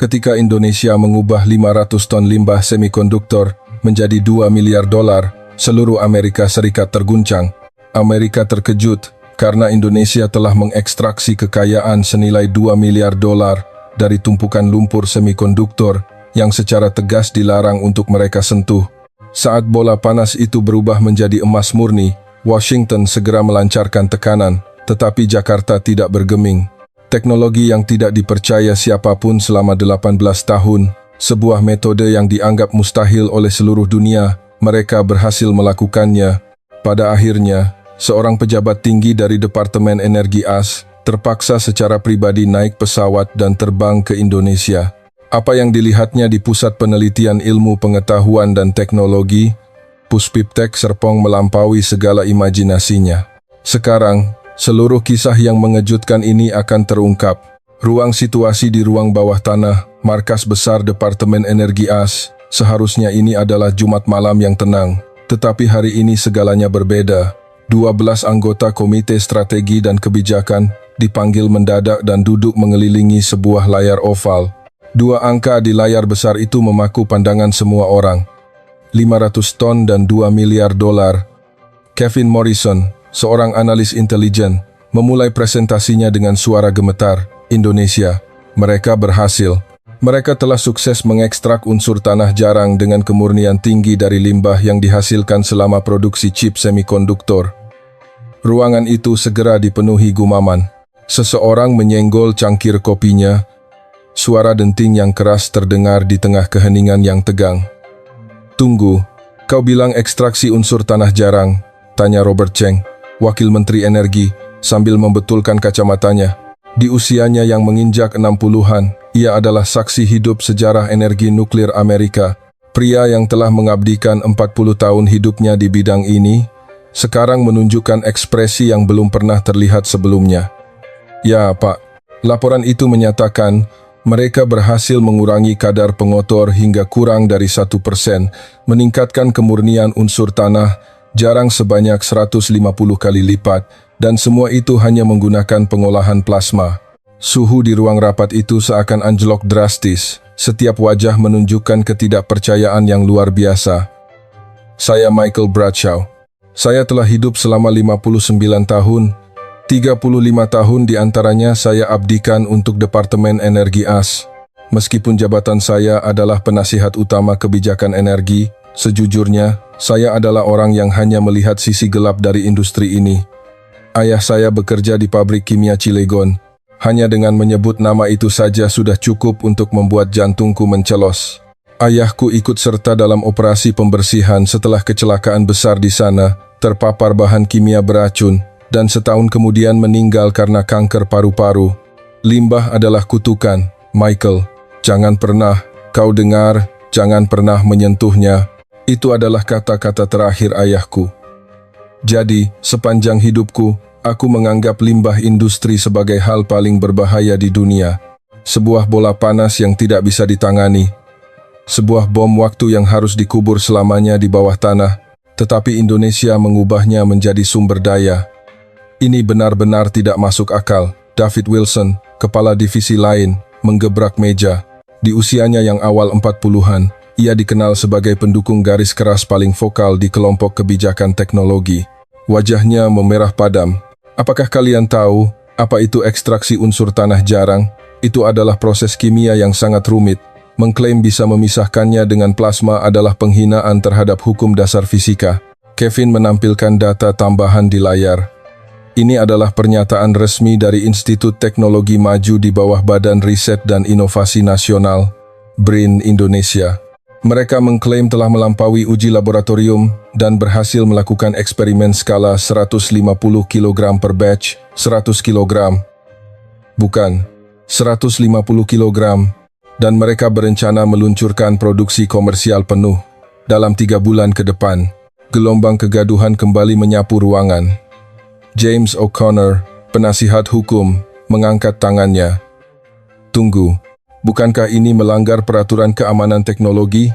Ketika Indonesia mengubah 500 ton limbah semikonduktor menjadi 2 miliar dolar, seluruh Amerika Serikat terguncang. Amerika terkejut karena Indonesia telah mengekstraksi kekayaan senilai 2 miliar dolar dari tumpukan lumpur semikonduktor yang secara tegas dilarang untuk mereka sentuh. Saat bola panas itu berubah menjadi emas murni, Washington segera melancarkan tekanan, tetapi Jakarta tidak bergeming. Teknologi yang tidak dipercaya siapapun selama 18 tahun, sebuah metode yang dianggap mustahil oleh seluruh dunia, mereka berhasil melakukannya. Pada akhirnya, seorang pejabat tinggi dari Departemen Energi AS terpaksa secara pribadi naik pesawat dan terbang ke Indonesia. Apa yang dilihatnya di Pusat Penelitian Ilmu Pengetahuan dan Teknologi, Puspiptek Serpong melampaui segala imajinasinya. Sekarang, seluruh kisah yang mengejutkan ini akan terungkap. Ruang situasi di ruang bawah tanah, markas besar Departemen Energi AS, seharusnya ini adalah Jumat malam yang tenang. Tetapi hari ini segalanya berbeda. 12 anggota Komite Strategi dan Kebijakan dipanggil mendadak dan duduk mengelilingi sebuah layar oval. 2 angka di layar besar itu memaku pandangan semua orang. 500 ton dan 2 miliar dolar. Kevin Morrison, seorang analis intelijen, memulai presentasinya dengan suara gemetar. Indonesia, mereka berhasil. Mereka telah sukses mengekstrak unsur tanah jarang dengan kemurnian tinggi dari limbah yang dihasilkan selama produksi chip semikonduktor. Ruangan itu segera dipenuhi gumaman. Seseorang menyenggol cangkir kopinya. Suara denting yang keras terdengar di tengah keheningan yang tegang. "Tunggu, kau bilang ekstraksi unsur tanah jarang?" tanya Robert Cheng, Wakil Menteri Energi, sambil membetulkan kacamatanya. Di usianya yang menginjak 60-an, ia adalah saksi hidup sejarah energi nuklir Amerika. Pria yang telah mengabdikan 40 tahun hidupnya di bidang ini, sekarang menunjukkan ekspresi yang belum pernah terlihat sebelumnya. "Ya, Pak." Laporan itu menyatakan, mereka berhasil mengurangi kadar pengotor hingga kurang dari 1%, meningkatkan kemurnian unsur tanah jarang sebanyak 150 kali lipat, dan semua itu hanya menggunakan pengolahan plasma. Suhu di ruang rapat itu seakan anjlok drastis. Setiap wajah menunjukkan ketidakpercayaan yang luar biasa. "Saya Michael Bradshaw. Saya telah hidup selama 59 tahun. 35 tahun di antaranya saya abdikan untuk Departemen Energi AS. Meskipun jabatan saya adalah penasihat utama kebijakan energi, sejujurnya, saya adalah orang yang hanya melihat sisi gelap dari industri ini. Ayah saya bekerja di pabrik kimia Cilegon. Hanya dengan menyebut nama itu saja sudah cukup untuk membuat jantungku mencelos. Ayahku ikut serta dalam operasi pembersihan setelah kecelakaan besar di sana, terpapar bahan kimia beracun, dan setahun kemudian meninggal karena kanker paru-paru. Limbah adalah kutukan, Michael. Jangan pernah, kau dengar, jangan pernah menyentuhnya." Itu adalah kata-kata terakhir ayahku. Jadi, sepanjang hidupku, aku menganggap limbah industri sebagai hal paling berbahaya di dunia. Sebuah bola panas yang tidak bisa ditangani. Sebuah bom waktu yang harus dikubur selamanya di bawah tanah. Tetapi Indonesia mengubahnya menjadi sumber daya. Ini benar-benar tidak masuk akal. David Wilson, kepala divisi lain, menggebrak meja. Di usianya yang awal 40-an, ia dikenal sebagai pendukung garis keras paling vokal di kelompok kebijakan teknologi. Wajahnya memerah padam. "Apakah kalian tahu apa itu ekstraksi unsur tanah jarang? Itu adalah proses kimia yang sangat rumit. Mengklaim bisa memisahkannya dengan plasma adalah penghinaan terhadap hukum dasar fisika." Kevin menampilkan data tambahan di layar. Ini adalah pernyataan resmi dari Institut Teknologi Maju di bawah Badan Riset dan Inovasi Nasional, BRIN Indonesia. Mereka mengklaim telah melampaui uji laboratorium dan berhasil melakukan eksperimen skala 150 kg per batch, 100 kg. Bukan, 150 kg. Dan mereka berencana meluncurkan produksi komersial penuh dalam 3 bulan ke depan. Gelombang kegaduhan kembali menyapu ruangan. James O'Connor, penasihat hukum, mengangkat tangannya. "Tunggu. Bukankah ini melanggar peraturan keamanan teknologi?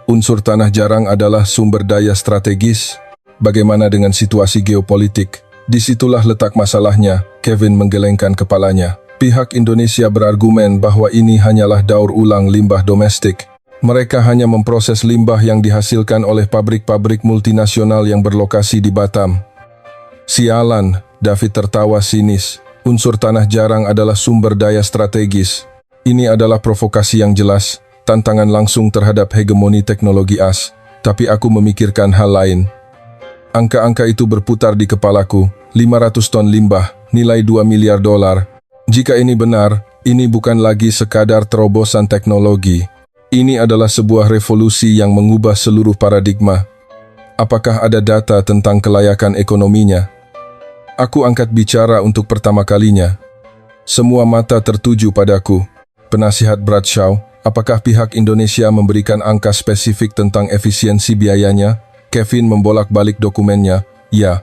Unsur tanah jarang adalah sumber daya strategis. Bagaimana dengan situasi geopolitik?" Disitulah letak masalahnya, Kevin menggelengkan kepalanya. Pihak Indonesia berargumen bahwa ini hanyalah daur ulang limbah domestik. Mereka hanya memproses limbah yang dihasilkan oleh pabrik-pabrik multinasional yang berlokasi di Batam. Sialan, David tertawa sinis. Unsur tanah jarang adalah sumber daya strategis. Ini adalah provokasi yang jelas, tantangan langsung terhadap hegemoni teknologi AS. Tapi aku memikirkan hal lain. Angka-angka itu berputar di kepalaku. 500 ton limbah, nilai 2 miliar dolar. Jika ini benar, ini bukan lagi sekadar terobosan teknologi. Ini adalah sebuah revolusi yang mengubah seluruh paradigma. Apakah ada data tentang kelayakan ekonominya? Aku angkat bicara untuk pertama kalinya. Semua mata tertuju padaku. Penasihat Bradshaw, apakah pihak Indonesia memberikan angka spesifik tentang efisiensi biayanya? Kevin membolak-balik dokumennya. Ya.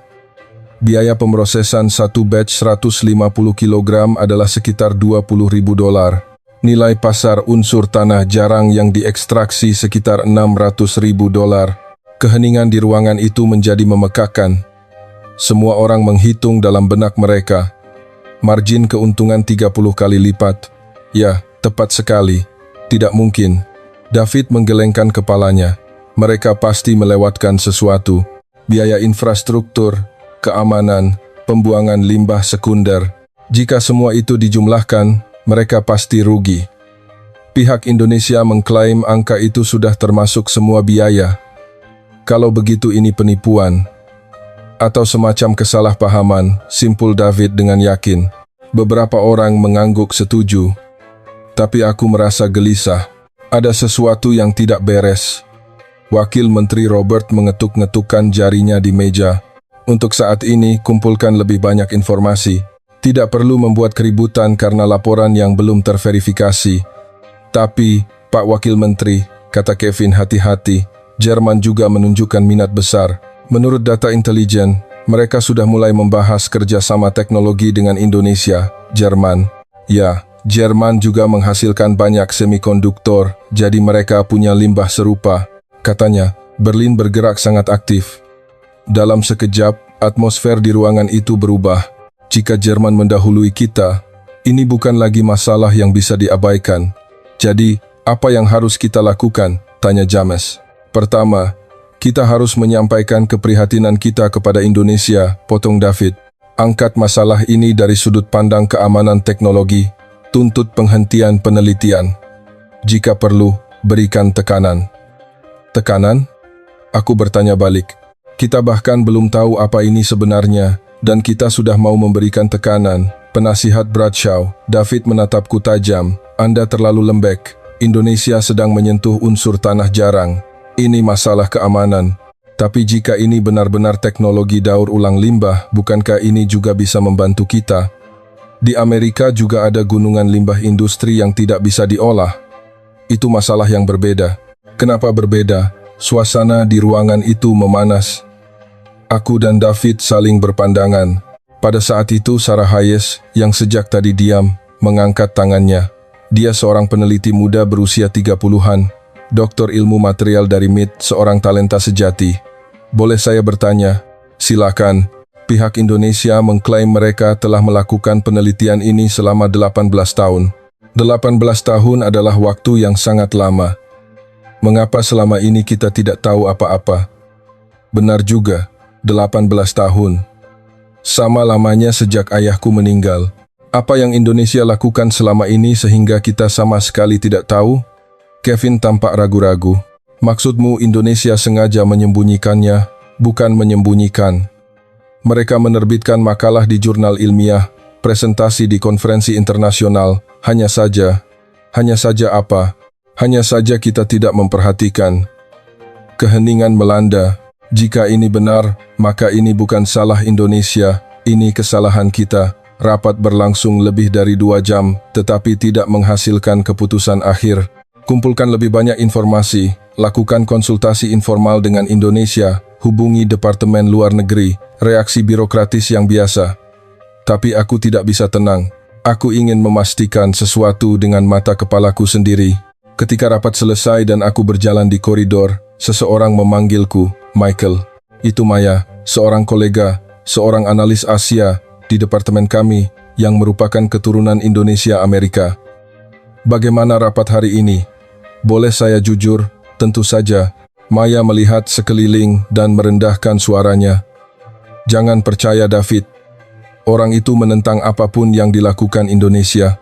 Biaya pemrosesan satu batch 150 kg adalah sekitar 20.000 dolar. Nilai pasar unsur tanah jarang yang diekstraksi sekitar 600.000 dolar. Keheningan di ruangan itu menjadi memekakan. Semua orang menghitung dalam benak mereka. Margin keuntungan 30 kali lipat. Ya, tepat sekali. Tidak mungkin. David menggelengkan kepalanya. Mereka pasti melewatkan sesuatu. Biaya infrastruktur, keamanan, pembuangan limbah sekunder. Jika semua itu dijumlahkan, mereka pasti rugi. Pihak Indonesia mengklaim angka itu sudah termasuk semua biaya. Kalau begitu ini penipuan. Atau semacam kesalahpahaman, simpul David dengan yakin. Beberapa orang mengangguk setuju. Tapi aku merasa gelisah. Ada sesuatu yang tidak beres. Wakil Menteri Robert mengetuk-ngetukkan jarinya di meja. Untuk saat ini, kumpulkan lebih banyak informasi. Tidak perlu membuat keributan karena laporan yang belum terverifikasi. Tapi, Pak Wakil Menteri, kata Kevin hati-hati, Jerman juga menunjukkan minat besar. Menurut data intelijen, mereka sudah mulai membahas kerjasama teknologi dengan Indonesia, Jerman. Ya, Jerman juga menghasilkan banyak semikonduktor, jadi mereka punya limbah serupa. Katanya, Berlin bergerak sangat aktif. Dalam sekejap, atmosfer di ruangan itu berubah. Jika Jerman mendahului kita, ini bukan lagi masalah yang bisa diabaikan. Jadi, apa yang harus kita lakukan? Tanya James. Pertama, kita harus menyampaikan keprihatinan kita kepada Indonesia, potong David. Angkat masalah ini dari sudut pandang keamanan teknologi, tuntut penghentian penelitian. Jika perlu, berikan tekanan. Tekanan? Aku bertanya balik. Kita bahkan belum tahu apa ini sebenarnya, dan kita sudah mau memberikan tekanan. Penasihat Bradshaw, David menatapku tajam. Anda terlalu lembek. Indonesia sedang menyentuh unsur tanah jarang. Ini masalah keamanan. Tapi jika ini benar-benar teknologi daur ulang limbah, bukankah ini juga bisa membantu kita? Di Amerika juga ada gunungan limbah industri yang tidak bisa diolah. Itu masalah yang berbeda. Kenapa berbeda? Suasana di ruangan itu memanas. Aku dan David saling berpandangan. Pada saat itu Sarah Hayes, yang sejak tadi diam, mengangkat tangannya. Dia seorang peneliti muda berusia 30-an, doktor ilmu material dari MIT, seorang talenta sejati. Boleh saya bertanya? Silakan. Pihak Indonesia mengklaim mereka telah melakukan penelitian ini selama 18 tahun. 18 tahun adalah waktu yang sangat lama. Mengapa selama ini kita tidak tahu apa-apa? Benar juga. 18 tahun. Sama lamanya sejak ayahku meninggal. Apa yang Indonesia lakukan selama ini sehingga kita sama sekali tidak tahu? Kevin tampak ragu-ragu. Maksudmu Indonesia sengaja menyembunyikannya, bukan menyembunyikan. Mereka menerbitkan makalah di jurnal ilmiah, presentasi di konferensi internasional, hanya saja apa? Hanya saja kita tidak memperhatikan. Keheningan melanda. Jika ini benar, maka ini bukan salah Indonesia, ini kesalahan kita. Rapat berlangsung lebih dari 2 jam, tetapi tidak menghasilkan keputusan akhir. Kumpulkan lebih banyak informasi, lakukan konsultasi informal dengan Indonesia, hubungi Departemen Luar Negeri, reaksi birokratis yang biasa. Tapi aku tidak bisa tenang. Aku ingin memastikan sesuatu dengan mata kepalaku sendiri. Ketika rapat selesai dan aku berjalan di koridor, seseorang memanggilku. Michael, itu Maya, seorang kolega, seorang analis Asia di departemen kami. yang merupakan keturunan Indonesia Amerika. Bagaimana rapat hari ini? Boleh saya jujur? Tentu saja. Maya melihat sekeliling dan merendahkan suaranya. Jangan percaya David. Orang itu menentang apapun yang dilakukan Indonesia.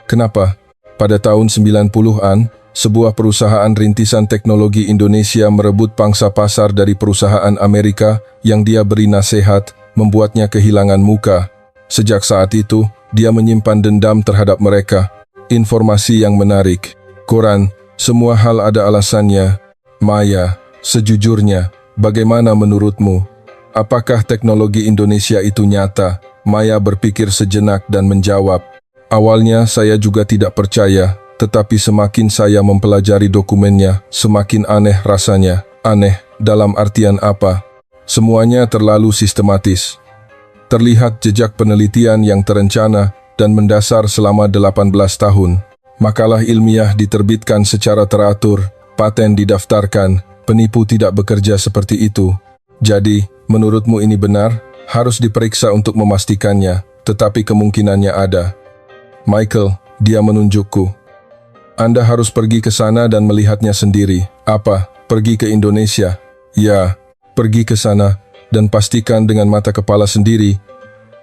Kenapa? Pada tahun 90-an, sebuah perusahaan rintisan teknologi Indonesia merebut pangsa pasar dari perusahaan Amerika yang dia beri nasihat, membuatnya kehilangan muka. Sejak saat itu, dia menyimpan dendam terhadap mereka. Informasi yang menarik. Koran, semua hal ada alasannya. Maya, sejujurnya, bagaimana menurutmu? Apakah teknologi Indonesia itu nyata? Maya berpikir sejenak dan menjawab, awalnya saya juga tidak percaya, tetapi semakin saya mempelajari dokumennya, semakin aneh rasanya. Aneh, dalam artian apa? Semuanya terlalu sistematis. Terlihat jejak penelitian yang terencana dan mendasar selama 18 tahun. Makalah ilmiah diterbitkan secara teratur, paten didaftarkan, penipu tidak bekerja seperti itu. Jadi, menurutmu ini benar? Harus diperiksa untuk memastikannya, tetapi kemungkinannya ada. Michael, dia menunjukku. Anda harus pergi ke sana dan melihatnya sendiri. Apa? Pergi ke Indonesia? Ya, pergi ke sana dan pastikan dengan mata kepala sendiri.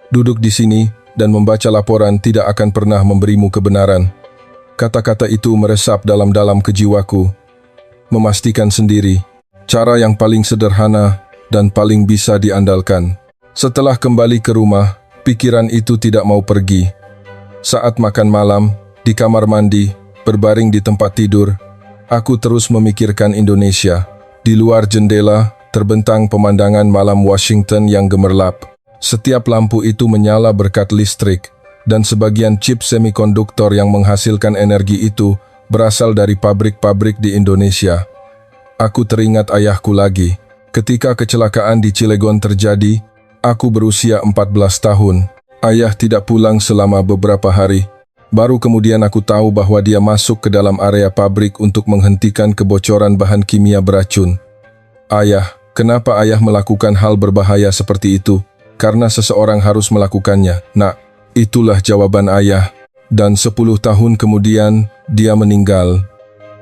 Duduk di sini dan membaca laporan tidak akan pernah memberimu kebenaran. Kata-kata itu meresap dalam-dalam ke jiwaku. Memastikan sendiri, cara yang paling sederhana dan paling bisa diandalkan. Setelah kembali ke rumah, pikiran itu tidak mau pergi. Saat makan malam, di kamar mandi, berbaring di tempat tidur, aku terus memikirkan Indonesia. Di luar jendela, terbentang pemandangan malam Washington yang gemerlap. Setiap lampu itu menyala berkat listrik, dan sebagian chip semikonduktor yang menghasilkan energi itu berasal dari pabrik-pabrik di Indonesia. Aku teringat ayahku lagi. Ketika kecelakaan di Cilegon terjadi, aku berusia 14 tahun. Ayah tidak pulang selama beberapa hari. Baru kemudian aku tahu bahwa dia masuk ke dalam area pabrik untuk menghentikan kebocoran bahan kimia beracun. Ayah, kenapa ayah melakukan hal berbahaya seperti itu? Karena seseorang harus melakukannya. Nak, itulah jawaban ayah. Dan 10 tahun kemudian, dia meninggal.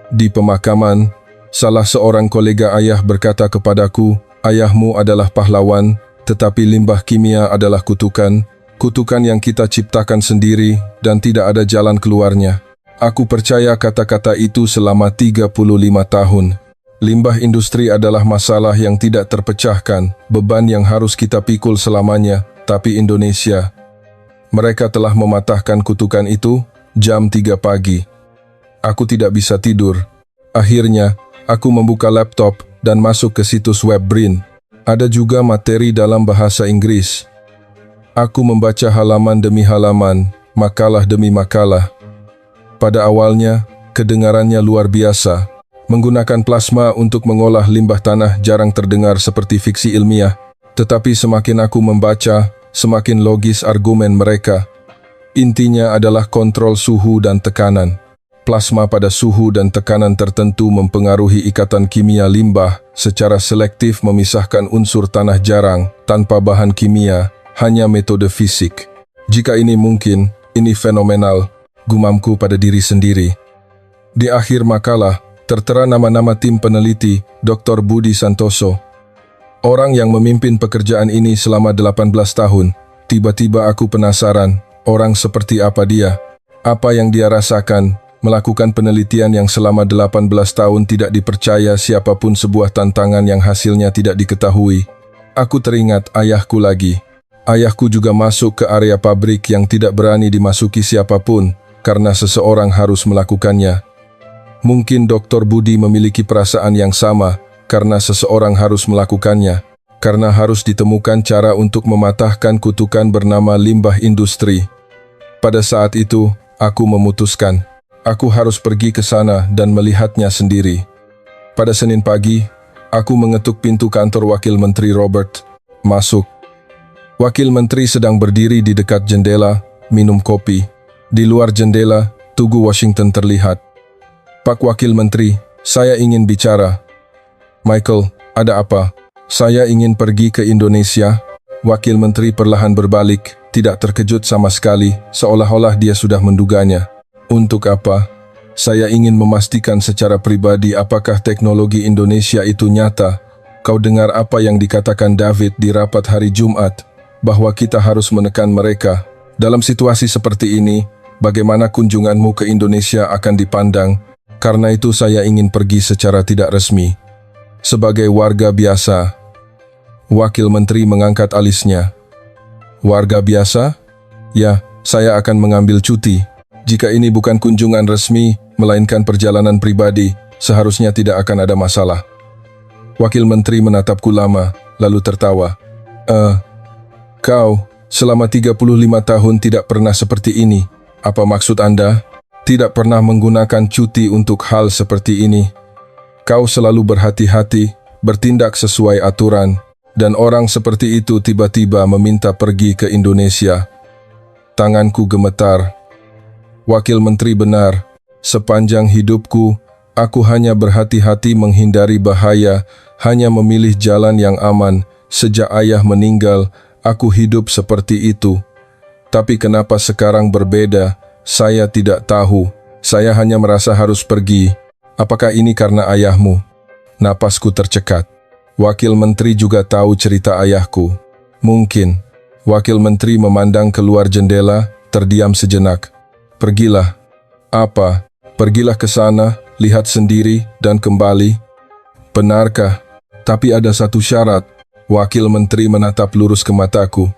Di pemakaman, salah seorang kolega ayah berkata kepadaku, ayahmu adalah pahlawan, tetapi limbah kimia adalah kutukan, kutukan yang kita ciptakan sendiri dan tidak ada jalan keluarnya. Aku percaya kata-kata itu selama 35 tahun. Limbah industri adalah masalah yang tidak terpecahkan, beban yang harus kita pikul selamanya, tapi Indonesia. Mereka telah mematahkan kutukan itu jam 3 pagi. Aku tidak bisa tidur. Akhirnya, aku membuka laptop dan masuk ke situs web BRIN. Ada juga materi dalam bahasa Inggris. Aku membaca halaman demi halaman, makalah demi makalah. Pada awalnya, kedengarannya luar biasa. Menggunakan plasma untuk mengolah limbah tanah jarang terdengar seperti fiksi ilmiah. Tetapi semakin aku membaca, semakin logis argumen mereka. Intinya adalah kontrol suhu dan tekanan. Plasma pada suhu dan tekanan tertentu mempengaruhi ikatan kimia limbah secara selektif memisahkan unsur tanah jarang tanpa bahan kimia, hanya metode fisik. Jika ini mungkin, ini fenomenal, gumamku pada diri sendiri. Di akhir makalah, tertera nama-nama tim peneliti, Dr. Budi Santoso. Orang yang memimpin pekerjaan ini selama 18 tahun. Tiba-tiba aku penasaran, orang seperti apa dia? Apa yang dia rasakan? Melakukan penelitian yang selama 18 tahun tidak dipercaya siapapun, sebuah tantangan yang hasilnya tidak diketahui. Aku teringat ayahku lagi. Ayahku juga masuk ke area pabrik yang tidak berani dimasuki siapapun, karena seseorang harus melakukannya. Mungkin Dr. Budi memiliki perasaan yang sama, karena seseorang harus melakukannya. Karena harus ditemukan cara untuk mematahkan kutukan bernama limbah industri. Pada saat itu, aku memutuskan. Aku harus pergi ke sana dan melihatnya sendiri. Pada Senin pagi, aku mengetuk pintu kantor Wakil Menteri Robert. Masuk. Wakil Menteri sedang berdiri di dekat jendela, minum kopi. Di luar jendela, Tugu Washington terlihat. Pak Wakil Menteri, saya ingin bicara. Michael, ada apa? Saya ingin pergi ke Indonesia. Wakil Menteri perlahan berbalik, tidak terkejut sama sekali, seolah-olah dia sudah menduganya. Untuk apa? Saya ingin memastikan secara pribadi apakah teknologi Indonesia itu nyata. Kau dengar apa yang dikatakan David di rapat hari Jumat, bahwa kita harus menekan mereka. Dalam situasi seperti ini, bagaimana kunjunganmu ke Indonesia akan dipandang? Karena itu saya ingin pergi secara tidak resmi. Sebagai warga biasa. Wakil Menteri mengangkat alisnya. Warga biasa? Ya, saya akan mengambil cuti. Jika ini bukan kunjungan resmi, melainkan perjalanan pribadi, seharusnya tidak akan ada masalah. Wakil Menteri menatapku lama, lalu tertawa. Kau, selama 35 tahun tidak pernah seperti ini. Apa maksud Anda? Tidak pernah menggunakan cuti untuk hal seperti ini. Kau selalu berhati-hati, bertindak sesuai aturan, dan orang seperti itu tiba-tiba meminta pergi ke Indonesia. Tanganku gemetar. Wakil Menteri benar, sepanjang hidupku, aku hanya berhati-hati menghindari bahaya, hanya memilih jalan yang aman. Sejak ayah meninggal, aku hidup seperti itu. Tapi kenapa sekarang berbeda? Saya tidak tahu. Saya hanya merasa harus pergi. Apakah ini karena ayahmu? Napasku tercekat. Wakil Menteri juga tahu cerita ayahku. Mungkin. Wakil Menteri memandang keluar jendela, terdiam sejenak. Pergilah. Apa? Pergilah ke sana, lihat sendiri, dan kembali. Benarkah? Tapi ada satu syarat. Wakil Menteri menatap lurus ke mataku.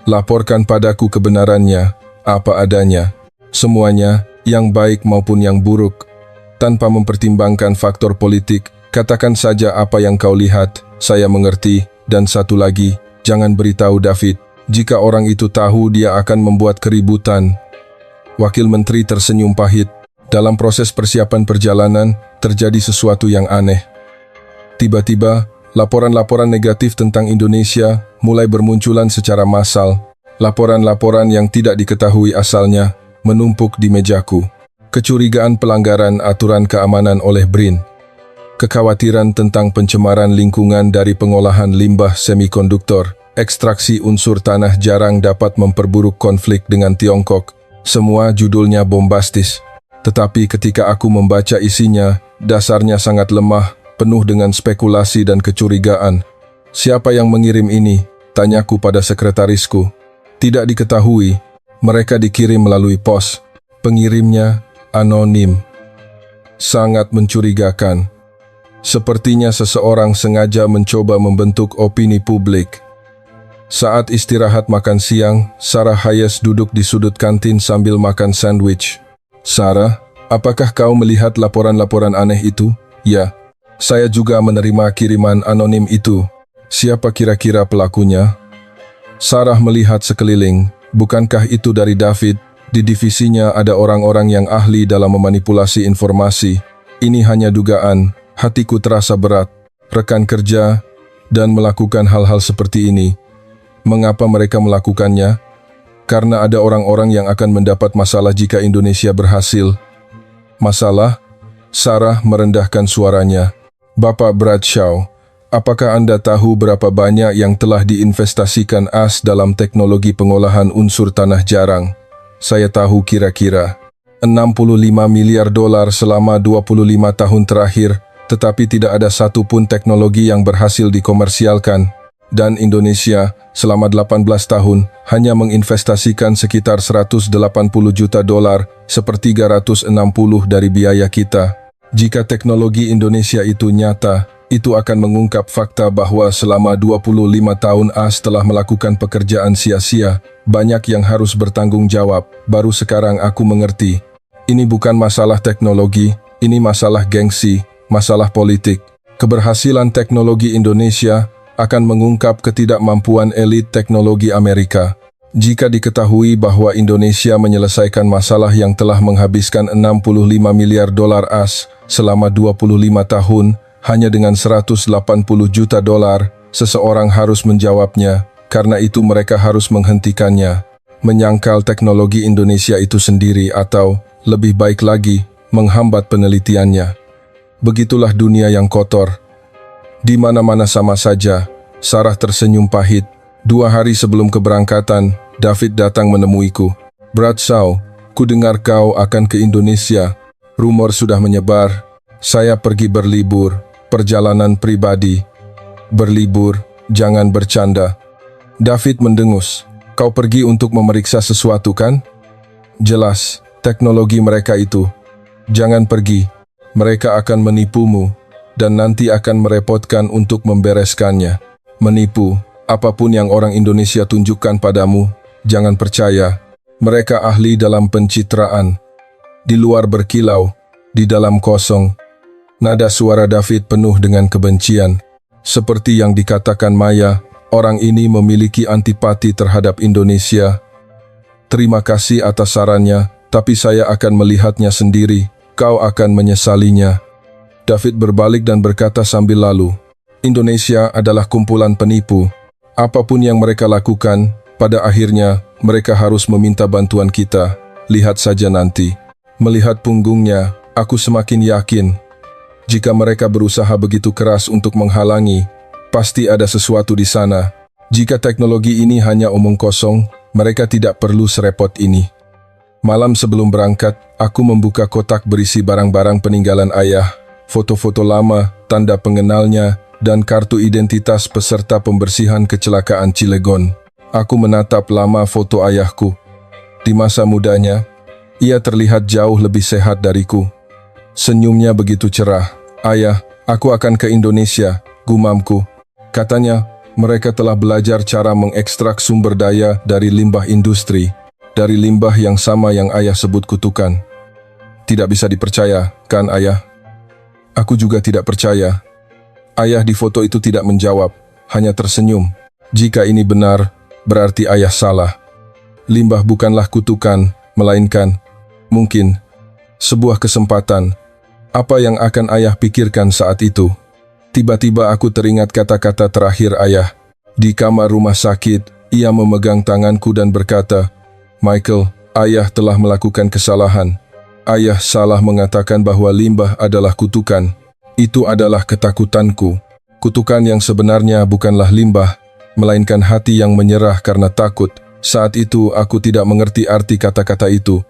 Laporkan padaku kebenarannya, apa adanya. Semuanya, yang baik maupun yang buruk. Tanpa mempertimbangkan faktor politik, katakan saja apa yang kau lihat, saya mengerti. Dan satu lagi, jangan beritahu David. Jika orang itu tahu, dia akan membuat keributan. Wakil Menteri tersenyum pahit. Dalam proses persiapan perjalanan, terjadi sesuatu yang aneh. Tiba-tiba, laporan-laporan negatif tentang Indonesia mulai bermunculan secara massal. Laporan-laporan yang tidak diketahui asalnya menumpuk di mejaku. Kecurigaan pelanggaran aturan keamanan oleh BRIN. Kekhawatiran tentang pencemaran lingkungan dari pengolahan limbah semikonduktor, ekstraksi unsur tanah jarang dapat memperburuk konflik dengan Tiongkok. Semua judulnya bombastis. Tetapi ketika aku membaca isinya, dasarnya sangat lemah, penuh dengan spekulasi dan kecurigaan. Siapa yang mengirim ini? Tanyaku pada sekretarisku. Tidak diketahui. Mereka dikirim melalui pos. Pengirimnya anonim. Sangat mencurigakan. Sepertinya seseorang sengaja mencoba membentuk opini publik. Saat istirahat makan siang, Sarah Hayes duduk di sudut kantin sambil makan sandwich. Sarah, apakah kau melihat laporan-laporan aneh itu? Ya, saya juga menerima kiriman anonim itu. Siapa kira-kira pelakunya? Sarah melihat sekeliling. Bukankah itu dari David? Di divisinya ada orang-orang yang ahli dalam memanipulasi informasi. Ini hanya dugaan. Hatiku terasa berat. Rekan kerja dan melakukan hal-hal seperti ini. Mengapa mereka melakukannya? Karena ada orang-orang yang akan mendapat masalah jika Indonesia berhasil. Masalah? Sarah merendahkan suaranya. Bapak Bradshaw, apakah Anda tahu berapa banyak yang telah diinvestasikan AS dalam teknologi pengolahan unsur tanah jarang? Saya tahu kira-kira $65 miliar selama 25 tahun terakhir, tetapi tidak ada satu pun teknologi yang berhasil dikomersialkan. Dan Indonesia, selama 18 tahun, hanya menginvestasikan sekitar $180 juta, sepertiga 160 dari biaya kita. Jika teknologi Indonesia itu nyata, itu akan mengungkap fakta bahwa selama 25 tahun AS telah melakukan pekerjaan sia-sia. Banyak yang harus bertanggung jawab. Baru sekarang aku mengerti. Ini bukan masalah teknologi, ini masalah gengsi, masalah politik. Keberhasilan teknologi Indonesia akan mengungkap ketidakmampuan elit teknologi Amerika. Jika diketahui bahwa Indonesia menyelesaikan masalah yang telah menghabiskan $65 miliar AS selama 25 tahun, hanya dengan $180 juta, seseorang harus menjawabnya, karena itu mereka harus menghentikannya, menyangkal teknologi Indonesia itu sendiri atau, lebih baik lagi, menghambat penelitiannya. Begitulah dunia yang kotor. Di mana-mana sama saja. Sarah tersenyum pahit. 2 hari sebelum keberangkatan, David datang menemuiku. Bradshaw, ku dengar kau akan ke Indonesia. Rumor sudah menyebar. Saya pergi berlibur, perjalanan pribadi. Berlibur, jangan bercanda. David mendengus. Kau pergi untuk memeriksa sesuatu kan? Jelas, teknologi mereka itu. Jangan pergi, mereka akan menipumu, dan nanti akan merepotkan untuk membereskannya. Menipu, apapun yang orang Indonesia tunjukkan padamu, jangan percaya. Mereka ahli dalam pencitraan. Di luar berkilau, di dalam kosong. Nada suara David penuh dengan kebencian. Seperti yang dikatakan Maya, orang ini memiliki antipati terhadap Indonesia. Terima kasih atas sarannya, tapi saya akan melihatnya sendiri. Kau akan menyesalinya. David berbalik dan berkata sambil lalu, Indonesia adalah kumpulan penipu. Apapun yang mereka lakukan, pada akhirnya mereka harus meminta bantuan kita. Lihat saja nanti. Melihat punggungnya, aku semakin yakin. Jika mereka berusaha begitu keras untuk menghalangi, pasti ada sesuatu di sana. Jika teknologi ini hanya omong kosong, mereka tidak perlu serepot ini. Malam sebelum berangkat, aku membuka kotak berisi barang-barang peninggalan ayah, foto-foto lama, tanda pengenalnya, dan kartu identitas peserta pembersihan kecelakaan Cilegon. Aku menatap lama foto ayahku. Di masa mudanya, ia terlihat jauh lebih sehat dariku. Senyumnya begitu cerah. Ayah, aku akan ke Indonesia, gumamku. Katanya, mereka telah belajar cara mengekstrak sumber daya dari limbah industri. Dari limbah yang sama yang ayah sebut kutukan. Tidak bisa dipercaya, kan ayah? Aku juga tidak percaya. Ayah di foto itu tidak menjawab, hanya tersenyum. Jika ini benar, berarti ayah salah. Limbah bukanlah kutukan, melainkan, mungkin, sebuah kesempatan. Apa yang akan ayah pikirkan saat itu? Tiba-tiba aku teringat kata-kata terakhir ayah. Di kamar rumah sakit, ia memegang tanganku dan berkata, Michael, ayah telah melakukan kesalahan. Ayah salah mengatakan bahwa limbah adalah kutukan. Itu adalah ketakutanku. Kutukan yang sebenarnya bukanlah limbah, melainkan hati yang menyerah karena takut. Saat itu aku tidak mengerti arti kata-kata itu.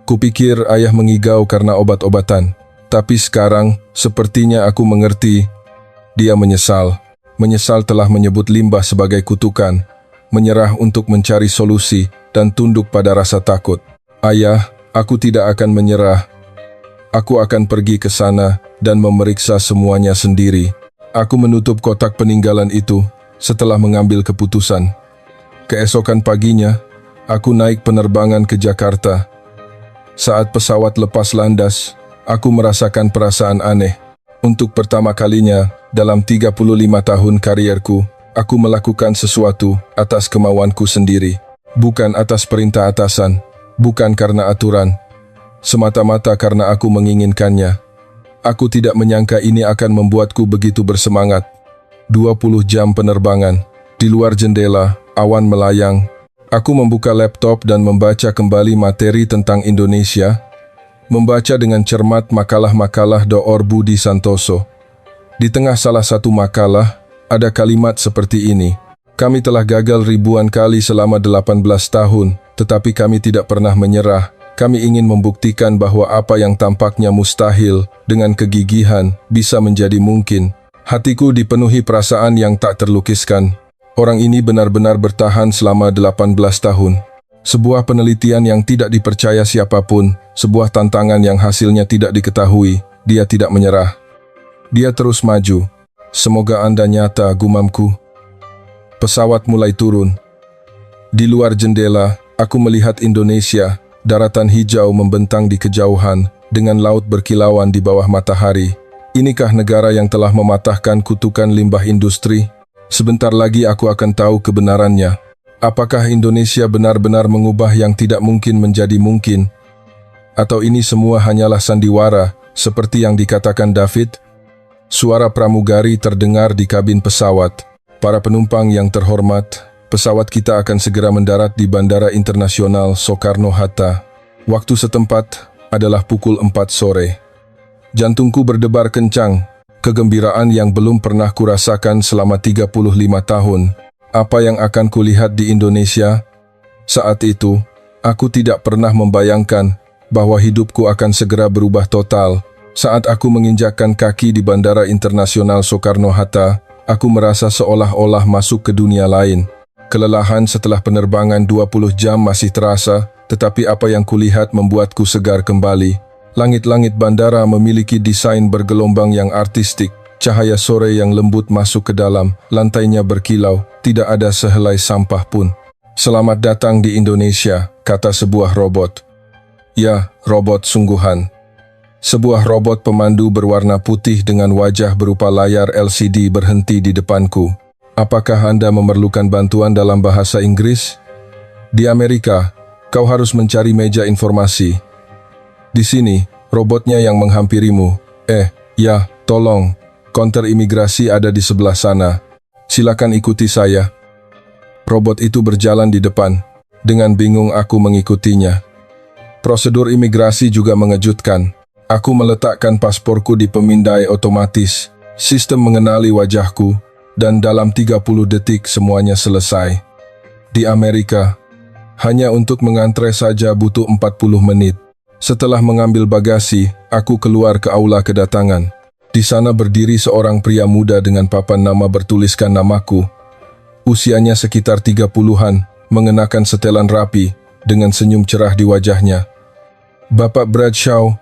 Kupikir ayah mengigau karena obat-obatan. Tapi sekarang, sepertinya aku mengerti. Dia menyesal. Menyesal telah menyebut limbah sebagai kutukan. Menyerah untuk mencari solusi dan tunduk pada rasa takut. Ayah, aku tidak akan menyerah. Aku akan pergi ke sana dan memeriksa semuanya sendiri. Aku menutup kotak peninggalan itu setelah mengambil keputusan. Keesokan paginya, aku naik penerbangan ke Jakarta. Saat pesawat lepas landas, aku merasakan perasaan aneh. Untuk pertama kalinya dalam 35 tahun karierku, aku melakukan sesuatu atas kemauanku sendiri. Bukan atas perintah atasan, bukan karena aturan, semata-mata karena aku menginginkannya. Aku tidak menyangka ini akan membuatku begitu bersemangat. 20 jam penerbangan, di luar jendela, awan melayang. Aku membuka laptop dan membaca kembali materi tentang Indonesia. Membaca dengan cermat makalah-makalah Dr. Budi Santoso. Di tengah salah satu makalah, ada kalimat seperti ini. Kami telah gagal ribuan kali selama 18 tahun, tetapi kami tidak pernah menyerah. Kami ingin membuktikan bahwa apa yang tampaknya mustahil, dengan kegigihan, bisa menjadi mungkin. Hatiku dipenuhi perasaan yang tak terlukiskan. Orang ini benar-benar bertahan selama 18 tahun. Sebuah penelitian yang tidak dipercaya siapapun, sebuah tantangan yang hasilnya tidak diketahui. Dia tidak menyerah. Dia terus maju. Semoga Anda nyata, gumamku. Pesawat mulai turun. Di luar jendela, aku melihat Indonesia, daratan hijau membentang di kejauhan, dengan laut berkilauan di bawah matahari. Inikah negara yang telah mematahkan kutukan limbah industri? Sebentar lagi aku akan tahu kebenarannya. Apakah Indonesia benar-benar mengubah yang tidak mungkin menjadi mungkin? Atau ini semua hanyalah sandiwara, seperti yang dikatakan David? Suara pramugari terdengar di kabin pesawat. Para penumpang yang terhormat, pesawat kita akan segera mendarat di Bandara Internasional Soekarno-Hatta. Waktu setempat adalah pukul 4 sore. Jantungku berdebar kencang, kegembiraan yang belum pernah kurasakan selama 35 tahun. Apa yang akan kulihat di Indonesia? Saat itu, aku tidak pernah membayangkan bahwa hidupku akan segera berubah total. Saat aku menginjakkan kaki di Bandara Internasional Soekarno-Hatta, aku merasa seolah-olah masuk ke dunia lain. Kelelahan setelah penerbangan 20 jam masih terasa, tetapi apa yang kulihat membuatku segar kembali. Langit-langit bandara memiliki desain bergelombang yang artistik, cahaya sore yang lembut masuk ke dalam, lantainya berkilau, tidak ada sehelai sampah pun. Selamat datang di Indonesia, kata sebuah robot. Ya, robot sungguhan. Sebuah robot pemandu berwarna putih dengan wajah berupa layar LCD berhenti di depanku. Apakah Anda memerlukan bantuan dalam bahasa Inggris? Di Amerika, kau harus mencari meja informasi. Di sini, robotnya yang menghampirimu. Ya, tolong. Konter imigrasi ada di sebelah sana. Silakan ikuti saya. Robot itu berjalan di depan. Dengan bingung aku mengikutinya. Prosedur imigrasi juga mengejutkan. Aku meletakkan pasporku di pemindai otomatis. Sistem mengenali wajahku. Dan dalam 30 detik semuanya selesai. Di Amerika, hanya untuk mengantre saja butuh 40 menit. Setelah mengambil bagasi, aku keluar ke aula kedatangan. Di sana berdiri seorang pria muda dengan papan nama bertuliskan namaku. Usianya sekitar 30-an, mengenakan setelan rapi, dengan senyum cerah di wajahnya. Bapak Bradshaw?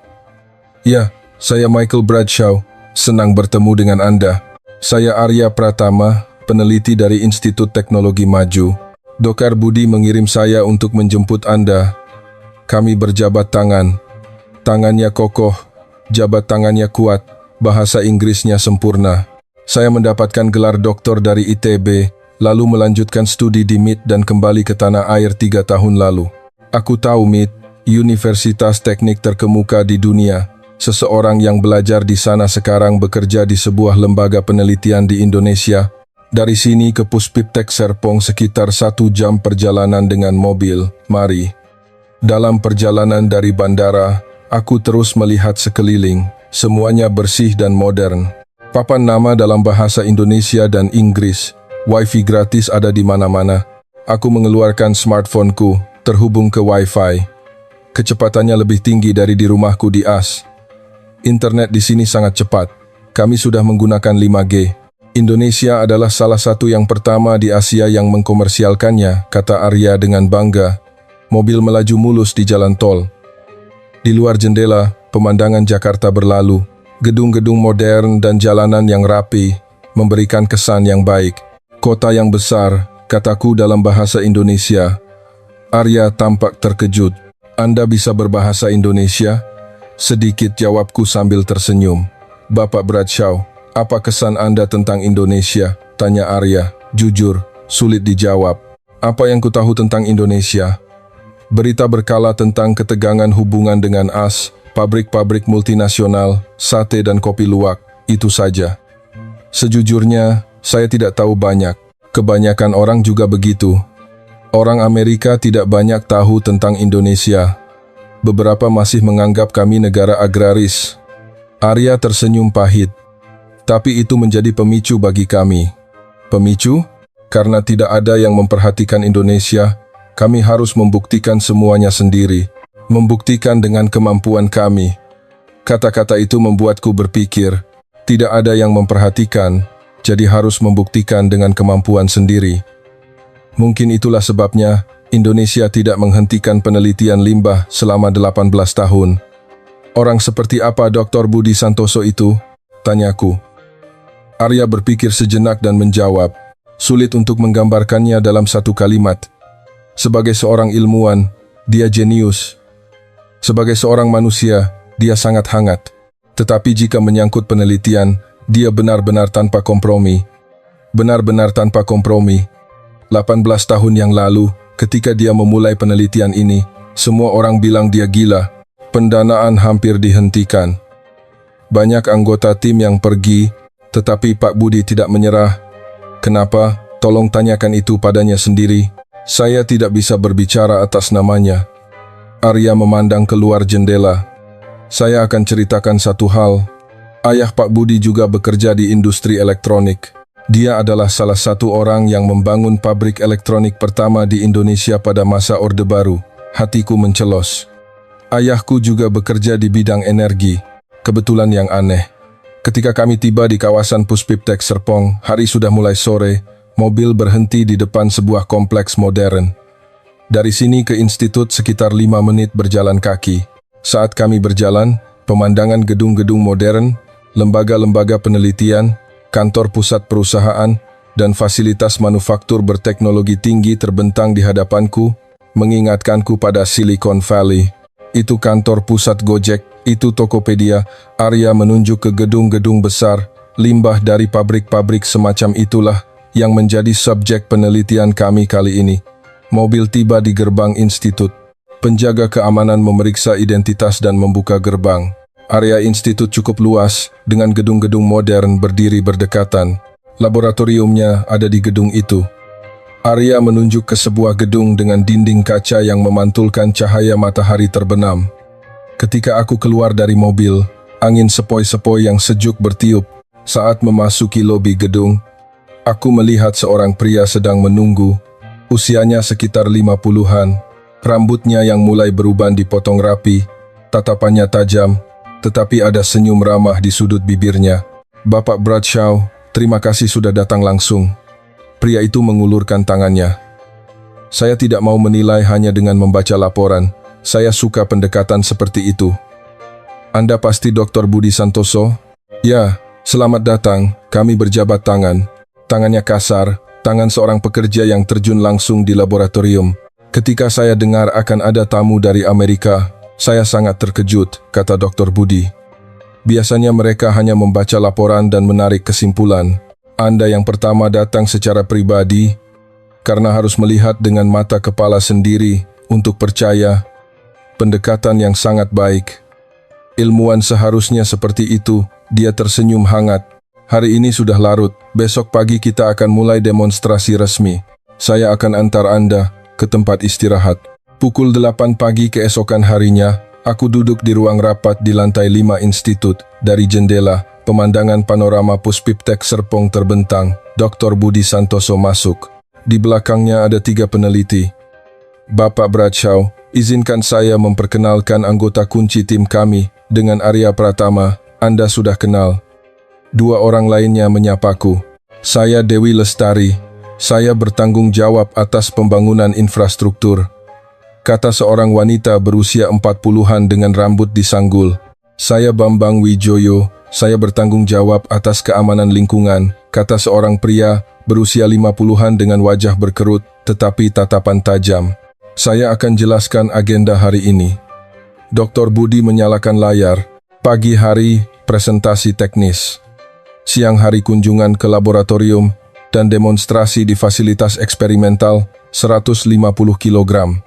Ya, saya Michael Bradshaw. Senang bertemu dengan Anda. Saya Arya Pratama, peneliti dari Institut Teknologi Maju. Dokar Budi mengirim saya untuk menjemput Anda. Kami berjabat tangan. Tangannya kokoh, jabat tangannya kuat, bahasa Inggrisnya sempurna. Saya mendapatkan gelar doktor dari ITB, lalu melanjutkan studi di MIT dan kembali ke tanah air 3 tahun lalu. Aku tahu MIT, Universitas Teknik terkemuka di dunia. Seseorang yang belajar di sana sekarang bekerja di sebuah lembaga penelitian di Indonesia. Dari sini ke Puspiptek Serpong sekitar 1 jam perjalanan dengan mobil. Mari. Dalam perjalanan dari bandara, aku terus melihat sekeliling. Semuanya bersih dan modern. Papan nama dalam bahasa Indonesia dan Inggris. Wifi gratis ada di mana-mana. Aku mengeluarkan smartphoneku, terhubung ke Wi-Fi. Kecepatannya lebih tinggi dari di rumahku di AS. Internet di sini sangat cepat. Kami sudah menggunakan 5G. Indonesia adalah salah satu yang pertama di Asia yang mengkomersialkannya, kata Arya dengan bangga. Mobil melaju mulus di jalan tol. Di luar jendela, pemandangan Jakarta berlalu. Gedung-gedung modern dan jalanan yang rapi memberikan kesan yang baik. Kota yang besar, kataku dalam bahasa Indonesia. Arya tampak terkejut. Anda bisa berbahasa Indonesia? Sedikit jawabku sambil tersenyum. Bapak Bradshaw, apa kesan Anda tentang Indonesia? Tanya Arya. Jujur, sulit dijawab. Apa yang ku tahu tentang Indonesia? Berita berkala tentang ketegangan hubungan dengan AS, pabrik-pabrik multinasional, sate dan kopi luwak, itu saja. Sejujurnya, saya tidak tahu banyak. Kebanyakan orang juga begitu. Orang Amerika tidak banyak tahu tentang Indonesia. Beberapa masih menganggap kami negara agraris. Arya tersenyum pahit. Tapi itu menjadi pemicu bagi kami. Pemicu? Karena tidak ada yang memperhatikan Indonesia, kami harus membuktikan semuanya sendiri. Membuktikan dengan kemampuan kami. Kata-kata itu membuatku berpikir, tidak ada yang memperhatikan, jadi harus membuktikan dengan kemampuan sendiri. Mungkin itulah sebabnya Indonesia tidak menghentikan penelitian limbah selama 18 tahun. Orang seperti apa Dr. Budi Santoso itu? Tanyaku. Arya berpikir sejenak dan menjawab. Sulit untuk menggambarkannya dalam satu kalimat. Sebagai seorang ilmuwan, dia jenius. Sebagai seorang manusia, dia sangat hangat. Tetapi jika menyangkut penelitian, dia benar-benar tanpa kompromi. Benar-benar tanpa kompromi. 18 tahun yang lalu, ketika dia memulai penelitian ini, semua orang bilang dia gila. Pendanaan hampir dihentikan. Banyak anggota tim yang pergi, tetapi Pak Budi tidak menyerah. Kenapa? Tolong tanyakan itu padanya sendiri. Saya tidak bisa berbicara atas namanya. Arya memandang keluar jendela. Saya akan ceritakan satu hal. Ayah Pak Budi juga bekerja di industri elektronik. Dia adalah salah satu orang yang membangun pabrik elektronik pertama di Indonesia pada masa Orde Baru. Hatiku mencelos. Ayahku juga bekerja di bidang energi. Kebetulan yang aneh. Ketika kami tiba di kawasan Puspiptek Serpong, hari sudah mulai sore, mobil berhenti di depan sebuah kompleks modern. Dari sini ke institut sekitar 5 menit berjalan kaki. Saat kami berjalan, pemandangan gedung-gedung modern, lembaga-lembaga penelitian, kantor pusat perusahaan, dan fasilitas manufaktur berteknologi tinggi terbentang di hadapanku, mengingatkanku pada Silicon Valley. Itu kantor pusat Gojek, itu Tokopedia. Arya menunjuk ke gedung-gedung besar, limbah dari pabrik-pabrik semacam itulah yang menjadi subjek penelitian kami kali ini. Mobil tiba di gerbang institut. Penjaga keamanan memeriksa identitas dan membuka gerbang. Area institut cukup luas, dengan gedung-gedung modern berdiri berdekatan. Laboratoriumnya ada di gedung itu. Arya menunjuk ke sebuah gedung dengan dinding kaca yang memantulkan cahaya matahari terbenam. Ketika aku keluar dari mobil, angin sepoi-sepoi yang sejuk bertiup. Saat memasuki lobi gedung, aku melihat seorang pria sedang menunggu. Usianya sekitar 50-an. Rambutnya yang mulai beruban dipotong rapi, tatapannya tajam, tetapi ada senyum ramah di sudut bibirnya. Bapak Bradshaw, terima kasih sudah datang langsung. Pria itu mengulurkan tangannya. Saya tidak mau menilai hanya dengan membaca laporan. Saya suka pendekatan seperti itu. Anda pasti Dr. Budi Santoso? Ya, selamat datang. Kami berjabat tangan. Tangannya kasar, tangan seorang pekerja yang terjun langsung di laboratorium. Ketika saya dengar akan ada tamu dari Amerika, saya sangat terkejut, kata Dr. Budi. Biasanya mereka hanya membaca laporan dan menarik kesimpulan. Anda yang pertama datang secara pribadi, karena harus melihat dengan mata kepala sendiri untuk percaya. Pendekatan yang sangat baik. Ilmuwan seharusnya seperti itu, dia tersenyum hangat. Hari ini sudah larut, besok pagi kita akan mulai demonstrasi resmi. Saya akan antar Anda ke tempat istirahat. Pukul 8 pagi keesokan harinya, aku duduk di ruang rapat di lantai 5 institut. Dari jendela, pemandangan panorama Puspiptek Serpong terbentang. Dr. Budi Santoso masuk. Di belakangnya ada 3 peneliti. Bapak Bradshaw, izinkan saya memperkenalkan anggota kunci tim kami dengan Arya Pratama. Anda sudah kenal. 2 orang lainnya menyapaku. Saya Dewi Lestari. Saya bertanggung jawab atas pembangunan infrastruktur, kata seorang wanita berusia 40-an dengan rambut disanggul. Saya Bambang Wijoyo, saya bertanggung jawab atas keamanan lingkungan, kata seorang pria berusia 50-an dengan wajah berkerut tetapi tatapan tajam. Saya akan jelaskan agenda hari ini. Dr. Budi menyalakan layar. Pagi hari, presentasi teknis. Siang hari kunjungan ke laboratorium dan demonstrasi di fasilitas eksperimental 150 kg.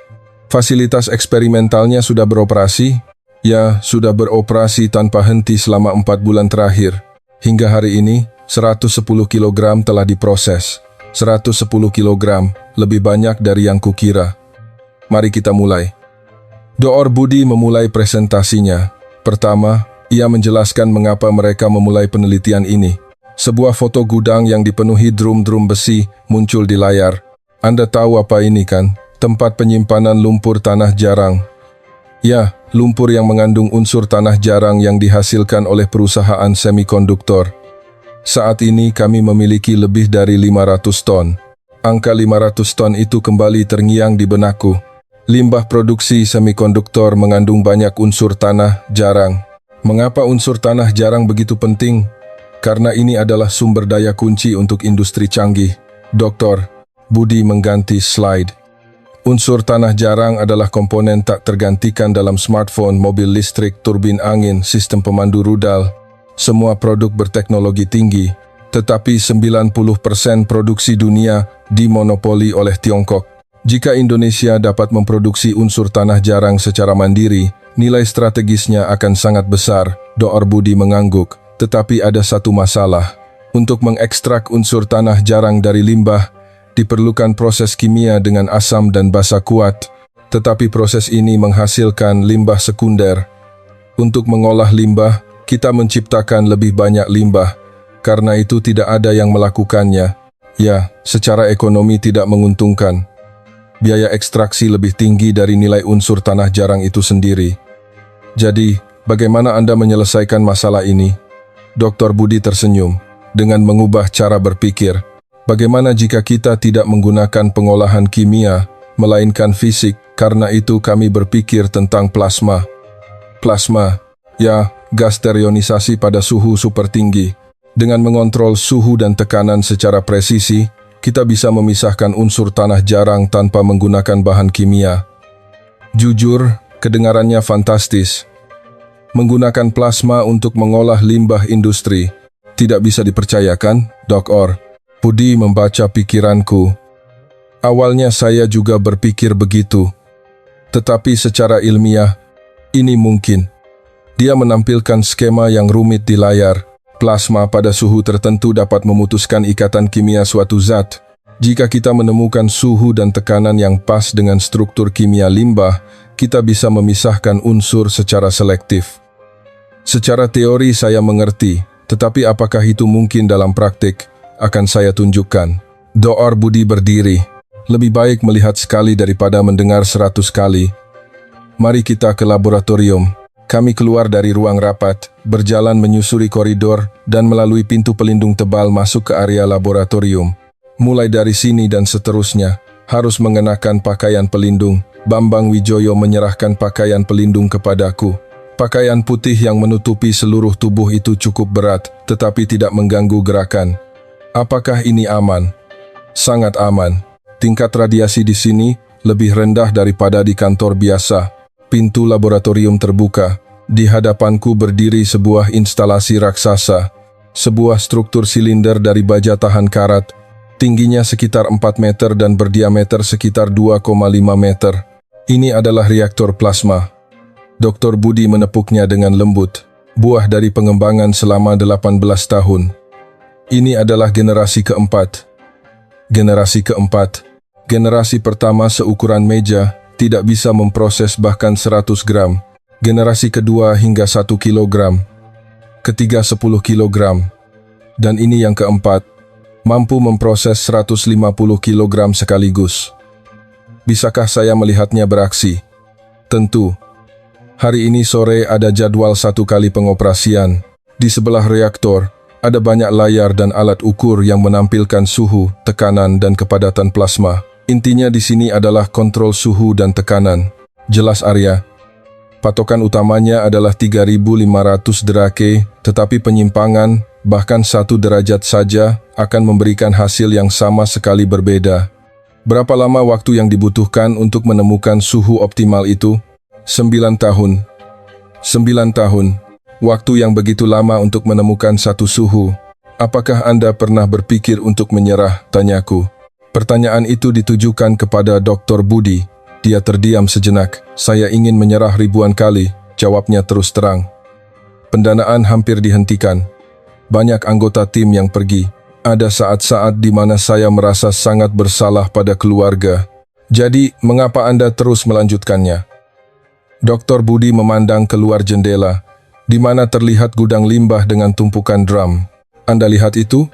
Fasilitas eksperimentalnya sudah beroperasi? Ya, sudah beroperasi tanpa henti selama 4 bulan terakhir. Hingga hari ini, 110 kg telah diproses. 110 kg, lebih banyak dari yang kukira. Mari kita mulai. Dr. Budi memulai presentasinya. Pertama, ia menjelaskan mengapa mereka memulai penelitian ini. Sebuah foto gudang yang dipenuhi drum-drum besi muncul di layar. Anda tahu apa ini kan? Tempat penyimpanan lumpur tanah jarang. Ya, lumpur yang mengandung unsur tanah jarang yang dihasilkan oleh perusahaan semikonduktor. Saat ini kami memiliki lebih dari 500 ton. Angka 500 ton itu kembali terngiang di benakku. Limbah produksi semikonduktor mengandung banyak unsur tanah jarang. Mengapa unsur tanah jarang begitu penting? Karena ini adalah sumber daya kunci untuk industri canggih. Dr. Budi mengganti slide. Unsur tanah jarang adalah komponen tak tergantikan dalam smartphone, mobil listrik, turbin angin, sistem pemandu rudal. Semua produk berteknologi tinggi, tetapi 90% produksi dunia dimonopoli oleh Tiongkok. Jika Indonesia dapat memproduksi unsur tanah jarang secara mandiri, nilai strategisnya akan sangat besar. Dr. Budi mengangguk. Tetapi ada satu masalah. Untuk mengekstrak unsur tanah jarang dari limbah, diperlukan proses kimia dengan asam dan basa kuat. Tetapi proses ini menghasilkan limbah sekunder. Untuk mengolah limbah, kita menciptakan lebih banyak limbah. karena itu tidak ada yang melakukannya. Ya, secara ekonomi tidak menguntungkan. Biaya ekstraksi lebih tinggi dari nilai unsur tanah jarang itu sendiri. Jadi, bagaimana Anda menyelesaikan masalah ini? Dr. Budi tersenyum dengan mengubah cara berpikir. Bagaimana jika kita tidak menggunakan pengolahan kimia, melainkan fisik? Karena itu kami berpikir tentang plasma. Plasma, ya, gas sterionisasi pada suhu super tinggi. Dengan mengontrol suhu dan tekanan secara presisi, kita bisa memisahkan unsur tanah jarang tanpa menggunakan bahan kimia. Jujur, kedengarannya fantastis. Menggunakan plasma untuk mengolah limbah industri. Tidak bisa dipercayakan, Dr. Budi membaca pikiranku. Awalnya saya juga berpikir begitu. Tetapi secara ilmiah, ini mungkin. Dia menampilkan skema yang rumit di layar. Plasma pada suhu tertentu dapat memutuskan ikatan kimia suatu zat. Jika kita menemukan suhu dan tekanan yang pas dengan struktur kimia limbah, kita bisa memisahkan unsur secara selektif. Secara teori saya mengerti, tetapi apakah itu mungkin dalam praktik? Akan saya tunjukkan. Dr. Budi berdiri. Lebih baik melihat sekali daripada mendengar 100 kali. Mari kita ke laboratorium. Kami keluar dari ruang rapat, berjalan menyusuri koridor, dan melalui pintu pelindung tebal masuk ke area laboratorium. Mulai dari sini dan seterusnya, harus mengenakan pakaian pelindung. Bambang Wijoyo menyerahkan pakaian pelindung kepadaku. Pakaian putih yang menutupi seluruh tubuh itu cukup berat, tetapi tidak mengganggu gerakan. Apakah ini aman? Sangat aman. Tingkat radiasi di sini lebih rendah daripada di kantor biasa. Pintu laboratorium terbuka. Di hadapanku berdiri sebuah instalasi raksasa. Sebuah struktur silinder dari baja tahan karat. Tingginya sekitar 4 meter dan berdiameter sekitar 2,5 meter. Ini adalah reaktor plasma. Dr. Budi menepuknya dengan lembut. Buah dari pengembangan selama 18 tahun. Ini adalah generasi keempat. Generasi pertama seukuran meja, tidak bisa memproses bahkan 100 gram. Generasi kedua hingga 1 kilogram. Ketiga 10 kilogram. Dan ini yang keempat, mampu memproses 150 kilogram sekaligus. Bisakah saya melihatnya beraksi? Tentu. Hari ini sore ada jadwal 1 kali pengoperasian. Di sebelah reaktor, ada banyak layar dan alat ukur yang menampilkan suhu, tekanan, dan kepadatan plasma. Intinya di sini adalah kontrol suhu dan tekanan. Jelas, Arya? Patokan utamanya adalah 3.500 derajat, tetapi penyimpangan, bahkan 1 derajat saja, akan memberikan hasil yang sama sekali berbeda. Berapa lama waktu yang dibutuhkan untuk menemukan suhu optimal itu? 9 tahun. 9 tahun. Waktu yang begitu lama untuk menemukan satu suhu. Apakah Anda pernah berpikir untuk menyerah? Tanyaku. Pertanyaan itu ditujukan kepada Dr. Budi. Dia terdiam sejenak. Saya ingin menyerah ribuan kali, jawabnya terus terang. Pendanaan hampir dihentikan. Banyak anggota tim yang pergi. Ada saat-saat di mana saya merasa sangat bersalah pada keluarga. Jadi, mengapa Anda terus melanjutkannya? Dr. Budi memandang keluar jendela, di mana terlihat gudang limbah dengan tumpukan drum. Anda lihat itu?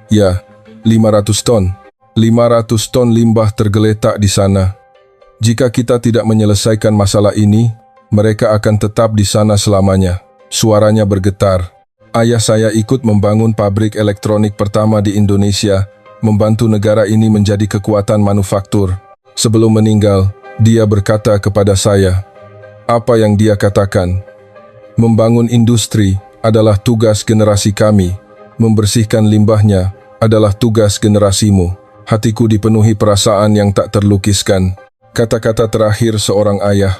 Ya, 500 ton. 500 ton limbah tergeletak di sana. Jika kita tidak menyelesaikan masalah ini, mereka akan tetap di sana selamanya. Suaranya bergetar. Ayah saya ikut membangun pabrik elektronik pertama di Indonesia, membantu negara ini menjadi kekuatan manufaktur. Sebelum meninggal, dia berkata kepada saya, apa yang dia katakan? Membangun industri adalah tugas generasi kami. Membersihkan limbahnya adalah tugas generasimu. Hatiku dipenuhi perasaan yang tak terlukiskan. Kata-kata terakhir seorang ayah.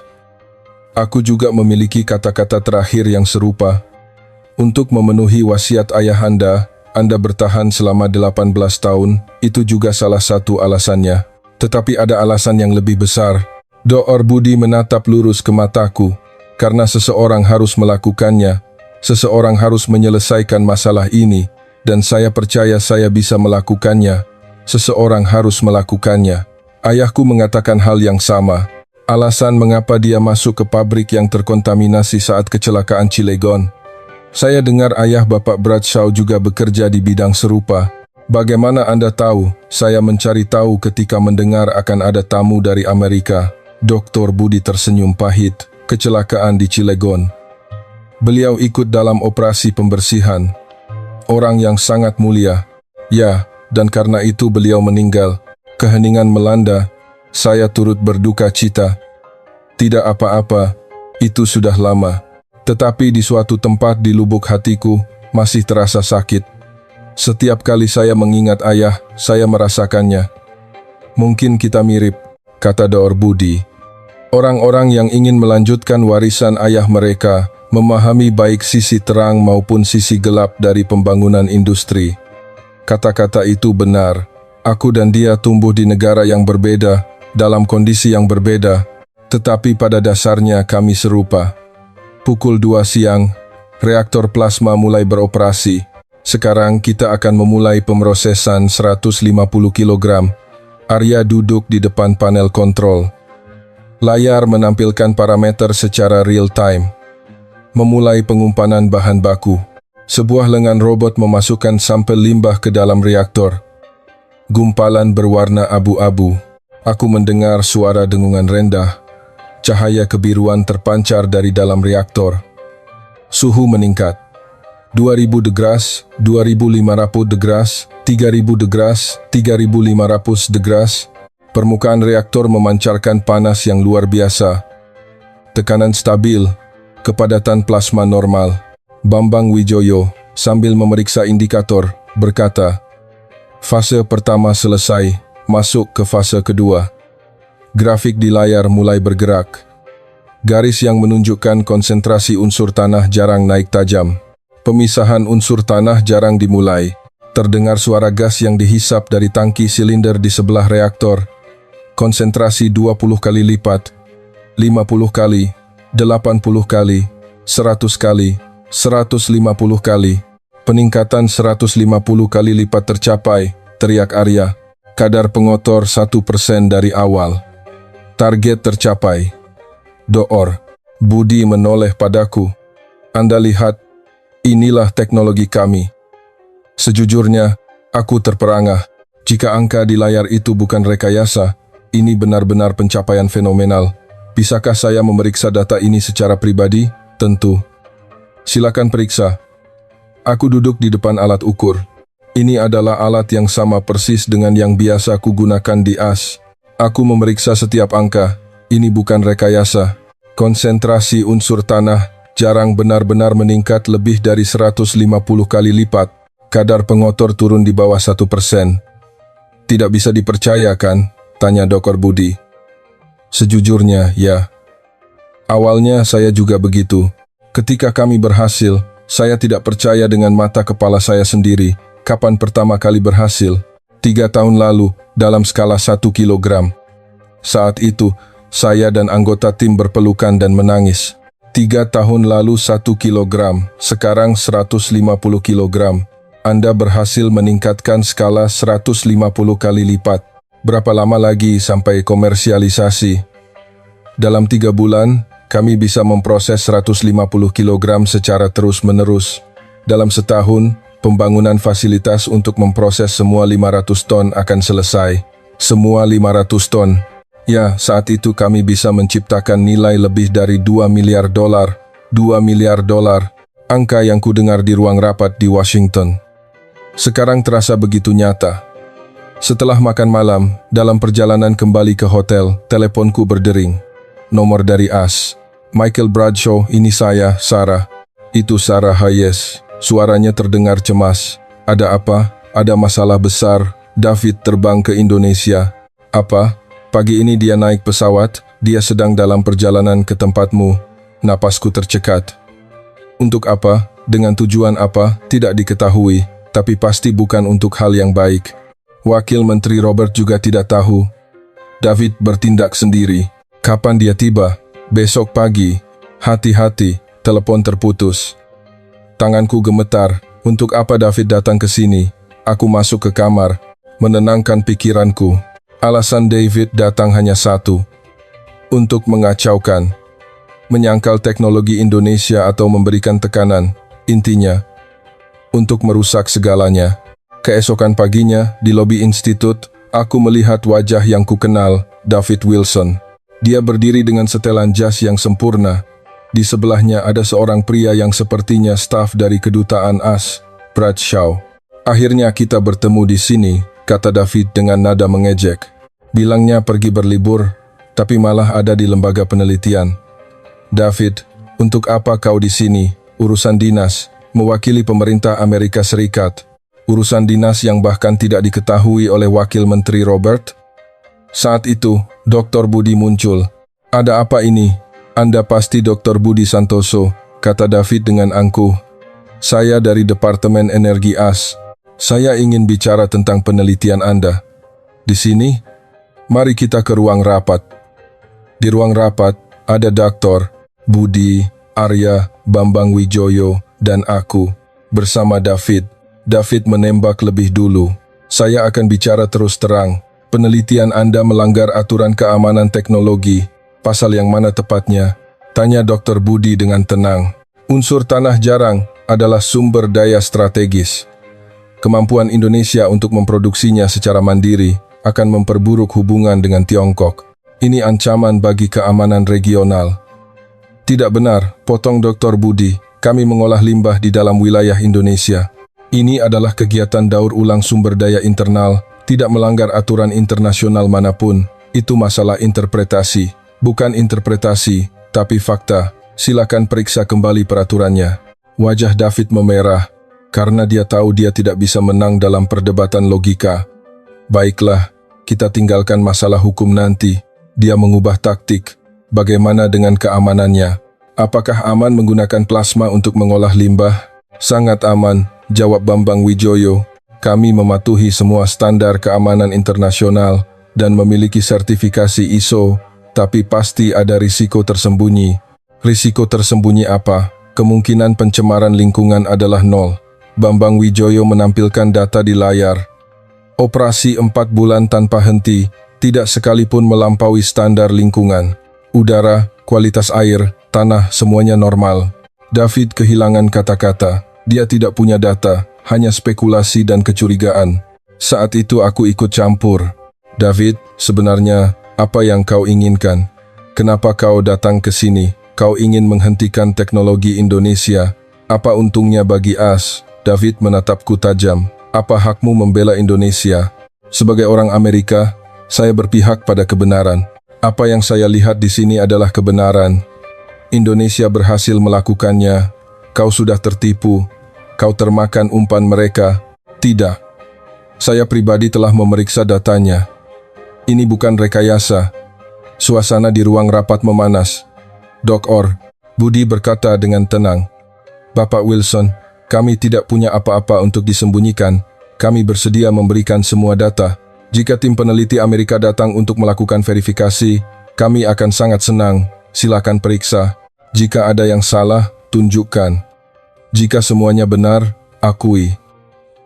Aku juga memiliki kata-kata terakhir yang serupa. Untuk memenuhi wasiat ayahanda, Anda bertahan selama 18 tahun, itu juga salah satu alasannya. Tetapi ada alasan yang lebih besar. Dr. Budi menatap lurus ke mataku. Karena seseorang harus melakukannya, seseorang harus menyelesaikan masalah ini, dan saya percaya saya bisa melakukannya. Seseorang harus melakukannya. Ayahku mengatakan hal yang sama. Alasan mengapa dia masuk ke pabrik yang terkontaminasi saat kecelakaan Cilegon. Saya dengar ayah Bapak Bradshaw juga bekerja di bidang serupa. Bagaimana Anda tahu? Saya mencari tahu ketika mendengar akan ada tamu dari Amerika. Dr. Budi tersenyum pahit. Kecelakaan di Cilegon. Beliau ikut dalam operasi pembersihan. Orang yang sangat mulia. Ya, dan karena itu beliau meninggal. Keheningan melanda. Saya turut berduka cita. Tidak apa-apa, itu sudah lama. Tetapi di suatu tempat di lubuk hatiku, masih terasa sakit. Setiap kali saya mengingat ayah, saya merasakannya. Mungkin kita mirip, kata Dr. Budi. Orang-orang yang ingin melanjutkan warisan ayah mereka, memahami baik sisi terang maupun sisi gelap dari pembangunan industri. Kata-kata itu benar. Aku dan dia tumbuh di negara yang berbeda, dalam kondisi yang berbeda, tetapi pada dasarnya kami serupa. Pukul 2 siang, reaktor plasma mulai beroperasi. Sekarang kita akan memulai pemrosesan 150 kg. Arya duduk di depan panel kontrol. Layar menampilkan parameter secara real-time. Memulai pengumpanan bahan baku. Sebuah lengan robot memasukkan sampel limbah ke dalam reaktor. Gumpalan berwarna abu-abu. Aku mendengar suara dengungan rendah. Cahaya kebiruan terpancar dari dalam reaktor. Suhu meningkat. 2000 degras, 2500 degras, 3000 degras, 3500 degras. Permukaan reaktor memancarkan panas yang luar biasa. Tekanan stabil, kepadatan plasma normal. Bambang Wijoyo, sambil memeriksa indikator, berkata, "Fase pertama selesai, masuk ke fase kedua." Grafik di layar mulai bergerak. Garis yang menunjukkan konsentrasi unsur tanah jarang naik tajam. Pemisahan unsur tanah jarang dimulai. Terdengar suara gas yang dihisap dari tangki silinder di sebelah reaktor. Konsentrasi 20 kali lipat, 50 kali, 80 kali, 100 kali, 150 kali. Peningkatan 150 kali lipat tercapai, teriak Arya. Kadar pengotor 1% dari awal. Target tercapai. Dr. Budi menoleh padaku. Anda lihat, inilah teknologi kami. Sejujurnya, aku terperangah. Jika angka di layar itu bukan rekayasa, ini benar-benar pencapaian fenomenal. Bisakah saya memeriksa data ini secara pribadi? Tentu. Silakan periksa. Aku duduk di depan alat ukur. Ini adalah alat yang sama persis dengan yang biasa kugunakan di AS. Aku memeriksa setiap angka. Ini bukan rekayasa. Konsentrasi unsur tanah jarang benar-benar meningkat lebih dari 150 kali lipat. Kadar pengotor turun di bawah 1%. Tidak bisa dipercaya kan? Tanya Dr. Budi. Sejujurnya, ya. Awalnya saya juga begitu. Ketika kami berhasil, saya tidak percaya dengan mata kepala saya sendiri. Kapan pertama kali berhasil? 3 tahun lalu, dalam skala 1 kilogram. Saat itu, saya dan anggota tim berpelukan dan menangis. 3 tahun lalu 1 kilogram, sekarang 150 kilogram. Anda berhasil meningkatkan skala 150 kali lipat. Berapa lama lagi sampai komersialisasi? Dalam 3 bulan, kami bisa memproses 150 kg secara terus-menerus. Dalam setahun, pembangunan fasilitas untuk memproses semua 500 ton akan selesai. Semua 500 ton. Ya, saat itu kami bisa menciptakan nilai lebih dari 2 miliar dolar. 2 miliar dolar. Angka yang kudengar di ruang rapat di Washington. Sekarang terasa begitu nyata. Setelah makan malam, dalam perjalanan kembali ke hotel, teleponku berdering. Nomor dari AS. Michael Bradshaw, ini saya, Sarah. Itu Sarah Hayes. Suaranya terdengar cemas. Ada apa? Ada masalah besar. David terbang ke Indonesia. Apa? Pagi ini dia naik pesawat. Dia sedang dalam perjalanan ke tempatmu. Napasku tercekat. Untuk apa? Dengan tujuan apa? Tidak diketahui. Tapi pasti bukan untuk hal yang baik. Wakil Menteri Robert juga tidak tahu. David bertindak sendiri. Kapan dia tiba? Besok pagi. Hati-hati, telepon terputus. Tanganku gemetar. Untuk apa David datang ke sini? Aku masuk ke kamar, menenangkan pikiranku. Alasan David datang hanya satu. Untuk mengacaukan. Menyangkal teknologi Indonesia atau memberikan tekanan. Intinya, untuk merusak segalanya. Keesokan paginya, di lobi institut, aku melihat wajah yang kukenal, David Wilson. Dia berdiri dengan setelan jas yang sempurna. Di sebelahnya ada seorang pria yang sepertinya staf dari kedutaan AS, Brad Shaw. Akhirnya kita bertemu di sini, kata David dengan nada mengejek. Bilangnya pergi berlibur, tapi malah ada di lembaga penelitian. David, untuk apa kau di sini? Urusan dinas, mewakili pemerintah Amerika Serikat. Urusan dinas yang bahkan tidak diketahui oleh Wakil Menteri Robert? Saat itu, Dr. Budi muncul. Ada apa ini? Anda pasti Dr. Budi Santoso, kata David dengan angkuh. Saya dari Departemen Energi AS. Saya ingin bicara tentang penelitian Anda. Di sini? Mari kita ke ruang rapat. Di ruang rapat, ada Dr. Budi, Arya, Bambang Wijoyo, dan aku, bersama David. David menembak lebih dulu. Saya akan bicara terus terang. Penelitian Anda melanggar aturan keamanan teknologi. Pasal yang mana tepatnya? Tanya Dr. Budi dengan tenang. Unsur tanah jarang adalah sumber daya strategis. Kemampuan Indonesia untuk memproduksinya secara mandiri akan memperburuk hubungan dengan Tiongkok. Ini ancaman bagi keamanan regional. Tidak benar, potong Dr. Budi. Kami mengolah limbah di dalam wilayah Indonesia. Ini adalah kegiatan daur ulang sumber daya internal, tidak melanggar aturan internasional manapun. Itu masalah interpretasi, bukan interpretasi, tapi fakta. Silakan periksa kembali peraturannya. Wajah David memerah, karena dia tahu dia tidak bisa menang dalam perdebatan logika. Baiklah, kita tinggalkan masalah hukum nanti. Dia mengubah taktik. Bagaimana dengan keamanannya? Apakah aman menggunakan plasma untuk mengolah limbah? Sangat aman, jawab Bambang Wijoyo. Kami mematuhi semua standar keamanan internasional dan memiliki sertifikasi ISO, tapi pasti ada risiko tersembunyi. Risiko tersembunyi apa? Kemungkinan pencemaran lingkungan adalah nol. Bambang Wijoyo menampilkan data di layar. Operasi 4 bulan tanpa henti, tidak sekalipun melampaui standar lingkungan. Udara, kualitas air, tanah, semuanya normal. David kehilangan kata-kata. Dia tidak punya data, hanya spekulasi dan kecurigaan. Saat itu aku ikut campur. David, sebenarnya, apa yang kau inginkan? Kenapa kau datang ke sini? Kau ingin menghentikan teknologi Indonesia. Apa untungnya bagi AS? David menatapku tajam. Apa hakmu membela Indonesia? Sebagai orang Amerika, saya berpihak pada kebenaran. Apa yang saya lihat di sini adalah kebenaran. Indonesia berhasil melakukannya. Kau sudah tertipu. Kau termakan umpan mereka. Tidak. Saya pribadi telah memeriksa datanya. Ini bukan rekayasa. Suasana di ruang rapat memanas. Dr. Budi berkata dengan tenang. Bapak Wilson, kami tidak punya apa-apa untuk disembunyikan. Kami bersedia memberikan semua data. Jika tim peneliti Amerika datang untuk melakukan verifikasi, kami akan sangat senang. Silakan periksa. Jika ada yang salah, tunjukkan. Jika semuanya benar, akui.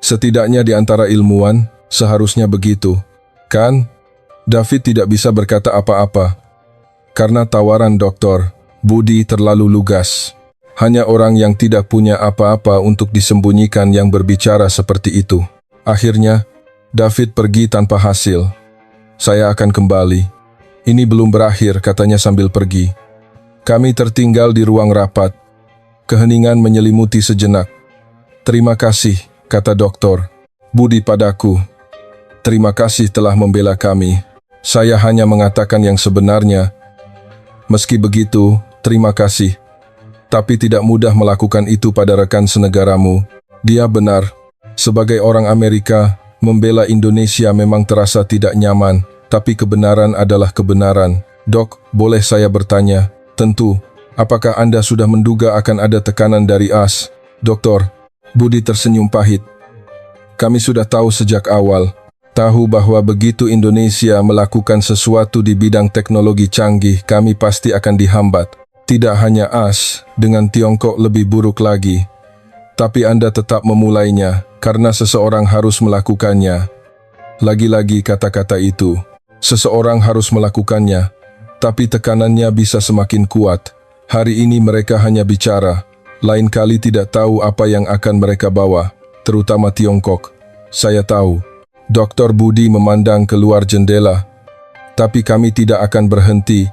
Setidaknya di antara ilmuwan, seharusnya begitu. Kan? David tidak bisa berkata apa-apa. Karena tawaran Dr. Budi terlalu lugas. Hanya orang yang tidak punya apa-apa untuk disembunyikan yang berbicara seperti itu. Akhirnya, David pergi tanpa hasil. Saya akan kembali. Ini belum berakhir, katanya sambil pergi. Kami tertinggal di ruang rapat. Keheningan menyelimuti sejenak. Terima kasih, kata Dr. Budi padaku. Terima kasih telah membela kami. Saya hanya mengatakan yang sebenarnya. Meski begitu, terima kasih. Tapi tidak mudah melakukan itu pada rekan senegaramu. Dia benar. Sebagai orang Amerika, membela Indonesia memang terasa tidak nyaman, tapi kebenaran adalah kebenaran. Dok, boleh saya bertanya? Tentu. Apakah Anda sudah menduga akan ada tekanan dari AS? Doktor, Budi tersenyum pahit. Kami sudah tahu sejak awal. Tahu bahwa begitu Indonesia melakukan sesuatu di bidang teknologi canggih, kami pasti akan dihambat. Tidak hanya AS, dengan Tiongkok lebih buruk lagi. Tapi Anda tetap memulainya, karena seseorang harus melakukannya. Lagi-lagi kata-kata itu. Seseorang harus melakukannya, tapi tekanannya bisa semakin kuat. Hari ini mereka hanya bicara, Lain kali tidak tahu apa yang akan mereka bawa, terutama Tiongkok. Saya tahu. Dr. Budi memandang keluar jendela. Tapi kami tidak akan berhenti.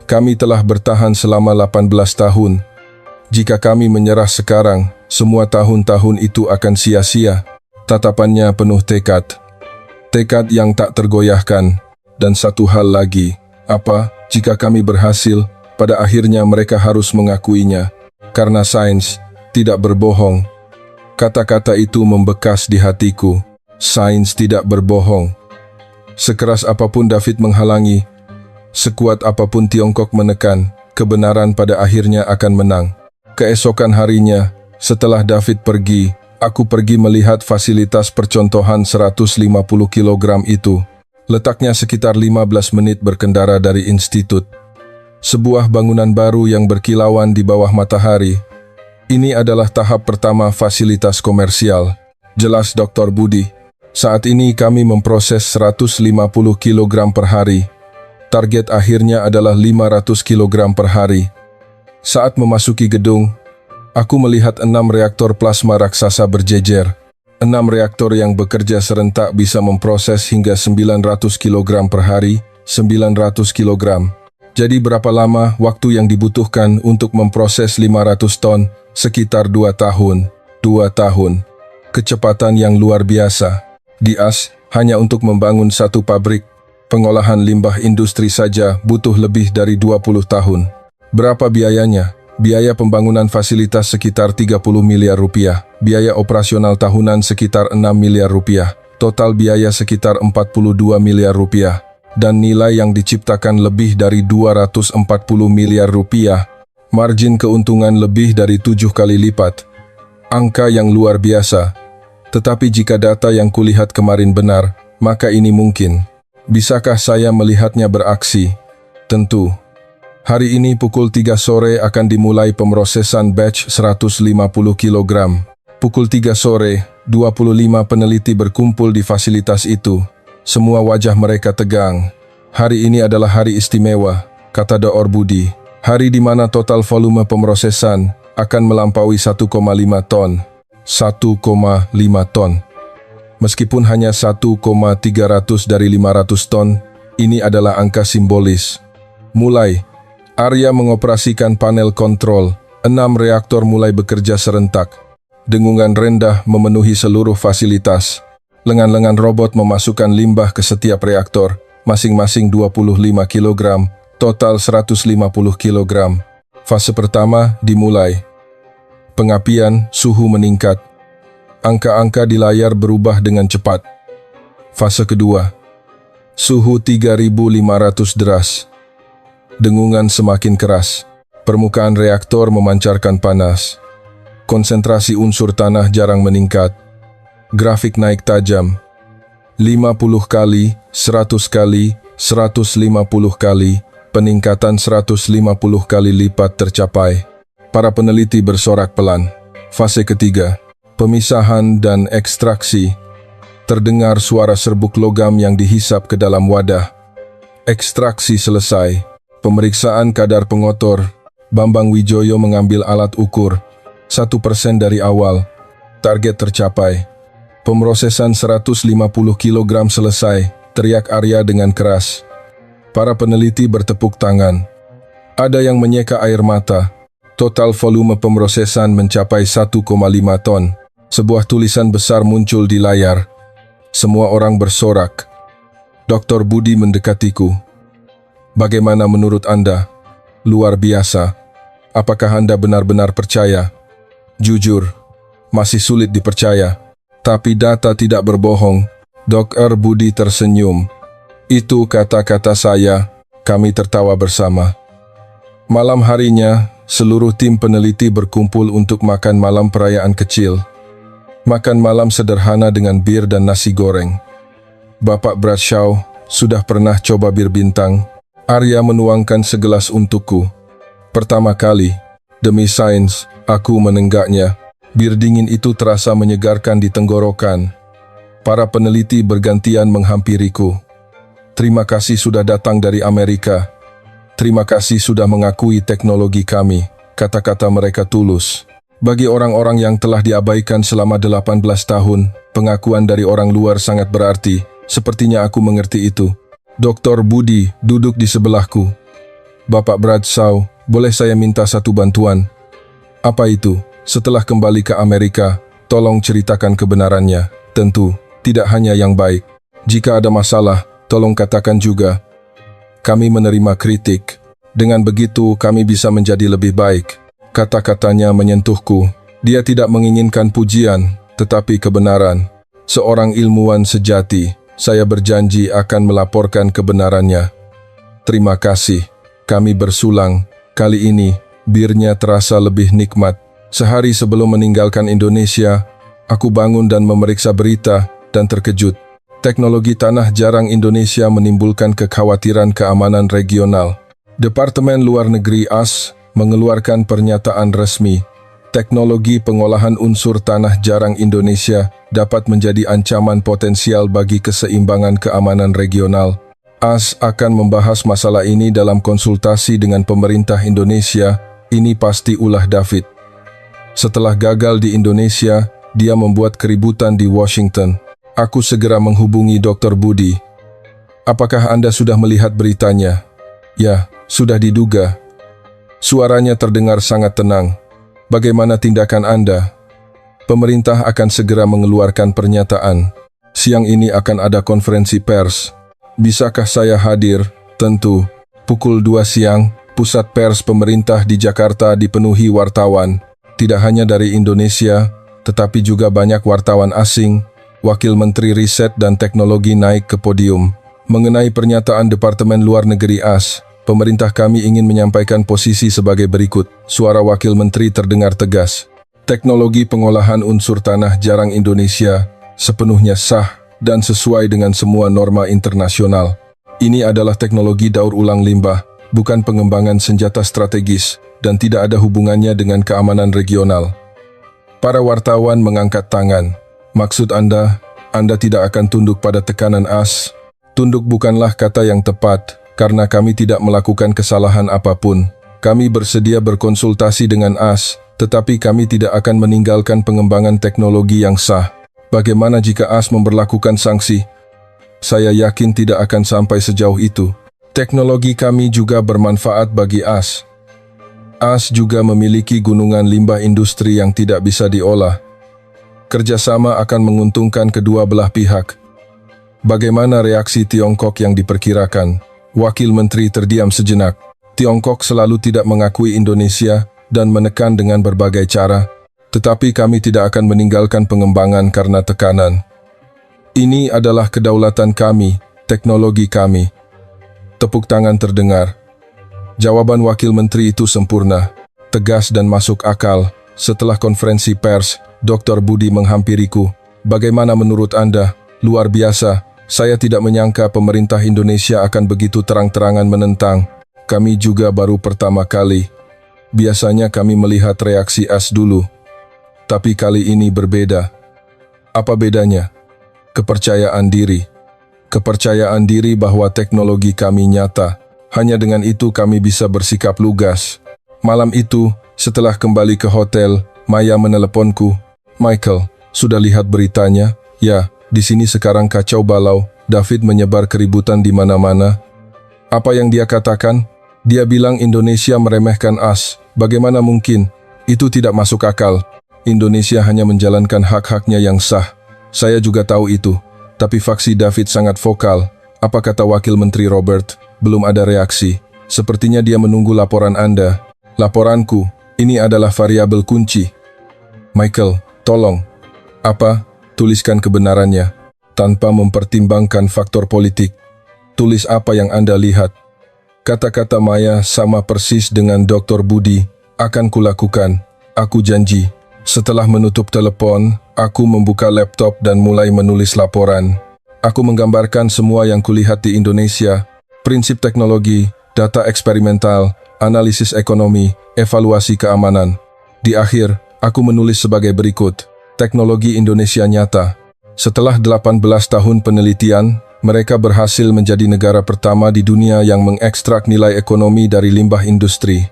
Kami telah bertahan selama 18 tahun. Jika kami menyerah sekarang, semua tahun-tahun itu akan sia-sia. Tatapannya penuh tekad. Tekad yang tak tergoyahkan. Dan satu hal lagi, apa jika kami berhasil, pada akhirnya mereka harus mengakuinya. Karena sains tidak berbohong. Kata-kata itu membekas di hatiku. Sains tidak berbohong. Sekeras apapun David menghalangi, sekuat apapun Tiongkok menekan, kebenaran pada akhirnya akan menang. Keesokan harinya, setelah David pergi, aku pergi melihat fasilitas percontohan 150 kg itu. Letaknya sekitar 15 menit berkendara dari institut. Sebuah bangunan baru yang berkilauan di bawah matahari. Ini adalah tahap pertama fasilitas komersial. Jelas Dr. Budi. Saat ini kami memproses 150 kg per hari. Target akhirnya adalah 500 kg per hari. Saat memasuki gedung, aku melihat 6 reaktor plasma raksasa berjejer. 6 reaktor yang bekerja serentak bisa memproses hingga 900 kg per hari, 900 kg. Jadi berapa lama waktu yang dibutuhkan untuk memproses 500 ton? Sekitar 2 tahun. 2 tahun. Kecepatan yang luar biasa. Dias, hanya untuk membangun satu pabrik pengolahan limbah industri saja butuh lebih dari 20 tahun. Berapa biayanya? Biaya pembangunan fasilitas sekitar 30 miliar rupiah. Biaya operasional tahunan sekitar 6 miliar rupiah. Total biaya sekitar 42 miliar rupiah. Dan nilai yang diciptakan lebih dari 240 miliar rupiah. Margin keuntungan lebih dari 7 kali lipat. Angka yang luar biasa. Tetapi jika data yang kulihat kemarin benar, maka ini mungkin. Bisakah saya melihatnya beraksi? Tentu. Hari ini pukul 3 sore akan dimulai pemrosesan batch 150 kg. Pukul 3 sore, 25 peneliti berkumpul di fasilitas itu. Semua wajah mereka tegang. Hari ini adalah hari istimewa, kata Dr. Budi. Hari di mana total volume pemrosesan akan melampaui 1,5 ton. 1,5 ton. Meskipun hanya 1,300 dari 500 ton, ini adalah angka simbolis. Mulai, Arya mengoperasikan panel kontrol, 6 reaktor mulai bekerja serentak. Dengungan rendah memenuhi seluruh fasilitas. Lengan-lengan robot memasukkan limbah ke setiap reaktor, masing-masing 25 kg, total 150 kg. Fase pertama dimulai. Pengapian, suhu meningkat. Angka-angka di layar berubah dengan cepat. Fase kedua. Suhu 3500 deras. Dengungan semakin keras. Permukaan reaktor memancarkan panas. Konsentrasi unsur tanah jarang meningkat. Grafik naik tajam. 50 kali, 100 kali, 150 kali. Peningkatan 150 kali lipat tercapai. Para peneliti bersorak pelan. Fase ketiga, pemisahan dan ekstraksi. Terdengar suara serbuk logam yang dihisap ke dalam wadah. Ekstraksi selesai. Pemeriksaan kadar pengotor. Bambang Wijoyo mengambil alat ukur. 1% dari awal. Target tercapai. Pemrosesan 150 kg selesai, teriak Arya dengan keras. Para peneliti bertepuk tangan. Ada yang menyeka air mata. Total volume pemrosesan mencapai 1,5 ton. Sebuah tulisan besar muncul di layar. Semua orang bersorak. Dr. Budi mendekatiku. Bagaimana menurut Anda? Luar biasa. Apakah Anda benar-benar percaya? Jujur, masih sulit dipercaya. Tapi data tidak berbohong. Dr. Budi tersenyum. Itu kata-kata saya. Kami tertawa bersama. Malam harinya, seluruh tim peneliti berkumpul untuk makan malam perayaan kecil. Makan malam sederhana dengan bir dan nasi goreng. Bapak Bradshaw sudah pernah coba bir bintang. Arya menuangkan segelas untukku. Pertama kali, demi sains, aku menenggaknya. Bir dingin itu terasa menyegarkan di tenggorokan. Para peneliti bergantian menghampiriku. Terima kasih sudah datang dari Amerika. Terima kasih sudah mengakui teknologi kami. Kata-kata mereka tulus. Bagi orang-orang yang telah diabaikan selama 18 tahun, pengakuan dari orang luar sangat berarti. Sepertinya aku mengerti itu. Dr. Budi duduk di sebelahku. Bapak Bradshaw, boleh saya minta satu bantuan? Apa itu? Setelah kembali ke Amerika, tolong ceritakan kebenarannya. Tentu, tidak hanya yang baik. Jika ada masalah, tolong katakan juga. Kami menerima kritik. Dengan begitu, kami bisa menjadi lebih baik. Kata-katanya menyentuhku. Dia tidak menginginkan pujian, tetapi kebenaran. Seorang ilmuwan sejati, saya berjanji akan melaporkan kebenarannya. Terima kasih. Kami bersulang. Kali ini, birnya terasa lebih nikmat. Sehari sebelum meninggalkan Indonesia, aku bangun dan memeriksa berita dan terkejut. Teknologi tanah jarang Indonesia menimbulkan kekhawatiran keamanan regional. Departemen Luar Negeri AS mengeluarkan pernyataan resmi. Teknologi pengolahan unsur tanah jarang Indonesia dapat menjadi ancaman potensial bagi keseimbangan keamanan regional. AS akan membahas masalah ini dalam konsultasi dengan pemerintah Indonesia. Ini pasti ulah David. Setelah gagal di Indonesia, dia membuat keributan di Washington. Aku segera menghubungi Dr. Budi. Apakah Anda sudah melihat beritanya? Ya, sudah diduga. Suaranya terdengar sangat tenang. Bagaimana tindakan Anda? Pemerintah akan segera mengeluarkan pernyataan. Siang ini akan ada konferensi pers. Bisakah saya hadir? Tentu. Pukul 2 siang, pusat pers pemerintah di Jakarta dipenuhi wartawan. Tidak hanya dari Indonesia, tetapi juga banyak wartawan asing. Wakil Menteri Riset dan Teknologi naik ke podium. Mengenai pernyataan Departemen Luar Negeri AS, pemerintah kami ingin menyampaikan posisi sebagai berikut. Suara Wakil Menteri terdengar tegas. Teknologi pengolahan unsur tanah jarang Indonesia sepenuhnya sah dan sesuai dengan semua norma internasional. Ini adalah teknologi daur ulang limbah, bukan pengembangan senjata strategis, dan tidak ada hubungannya dengan keamanan regional. Para wartawan mengangkat tangan. Maksud Anda tidak akan tunduk pada tekanan AS? Tunduk bukanlah kata yang tepat, karena kami tidak melakukan kesalahan apapun. Kami bersedia berkonsultasi dengan AS, tetapi kami tidak akan meninggalkan pengembangan teknologi yang sah. Bagaimana jika AS memberlakukan sanksi? Saya yakin tidak akan sampai sejauh itu. Teknologi kami juga bermanfaat bagi AS. AS juga memiliki gunungan limbah industri yang tidak bisa diolah. Kerjasama akan menguntungkan kedua belah pihak. Bagaimana reaksi Tiongkok yang diperkirakan? Wakil Menteri terdiam sejenak. Tiongkok selalu tidak mengakui Indonesia dan menekan dengan berbagai cara, tetapi kami tidak akan meninggalkan pengembangan karena tekanan. Ini adalah kedaulatan kami, teknologi kami. Tepuk tangan terdengar. Jawaban Wakil Menteri itu sempurna, tegas dan masuk akal. Setelah konferensi pers, Dr. Budi menghampiriku. Bagaimana menurut Anda? Luar biasa. Saya tidak menyangka pemerintah Indonesia akan begitu terang-terangan menentang. Kami juga baru pertama kali. Biasanya kami melihat reaksi AS dulu. Tapi kali ini berbeda. Apa bedanya? Kepercayaan diri. Kepercayaan diri bahwa teknologi kami nyata. Hanya dengan itu kami bisa bersikap lugas. Malam itu, setelah kembali ke hotel, Maya meneleponku. Michael, sudah lihat beritanya? Ya. Di sini sekarang kacau balau, David menyebar keributan di mana-mana. Apa yang dia katakan? Dia bilang Indonesia meremehkan AS. Bagaimana mungkin? Itu tidak masuk akal. Indonesia hanya menjalankan hak-haknya yang sah. Saya juga tahu itu. Tapi faksi David sangat vokal. Apa kata Wakil Menteri Robert? Belum ada reaksi. Sepertinya dia menunggu laporan Anda. Laporanku, ini adalah variabel kunci. Michael, tolong. Apa? Tuliskan kebenarannya, tanpa mempertimbangkan faktor politik. Tulis apa yang Anda lihat. Kata-kata Maya sama persis dengan Dr. Budi. Akan kulakukan, aku janji. Setelah menutup telepon, aku membuka laptop dan mulai menulis laporan. Aku menggambarkan semua yang kulihat di Indonesia, prinsip teknologi, data eksperimental, analisis ekonomi, evaluasi keamanan. Di akhir, aku menulis sebagai berikut. Teknologi Indonesia nyata. Setelah 18 tahun penelitian, mereka berhasil menjadi negara pertama di dunia yang mengekstrak nilai ekonomi dari limbah industri.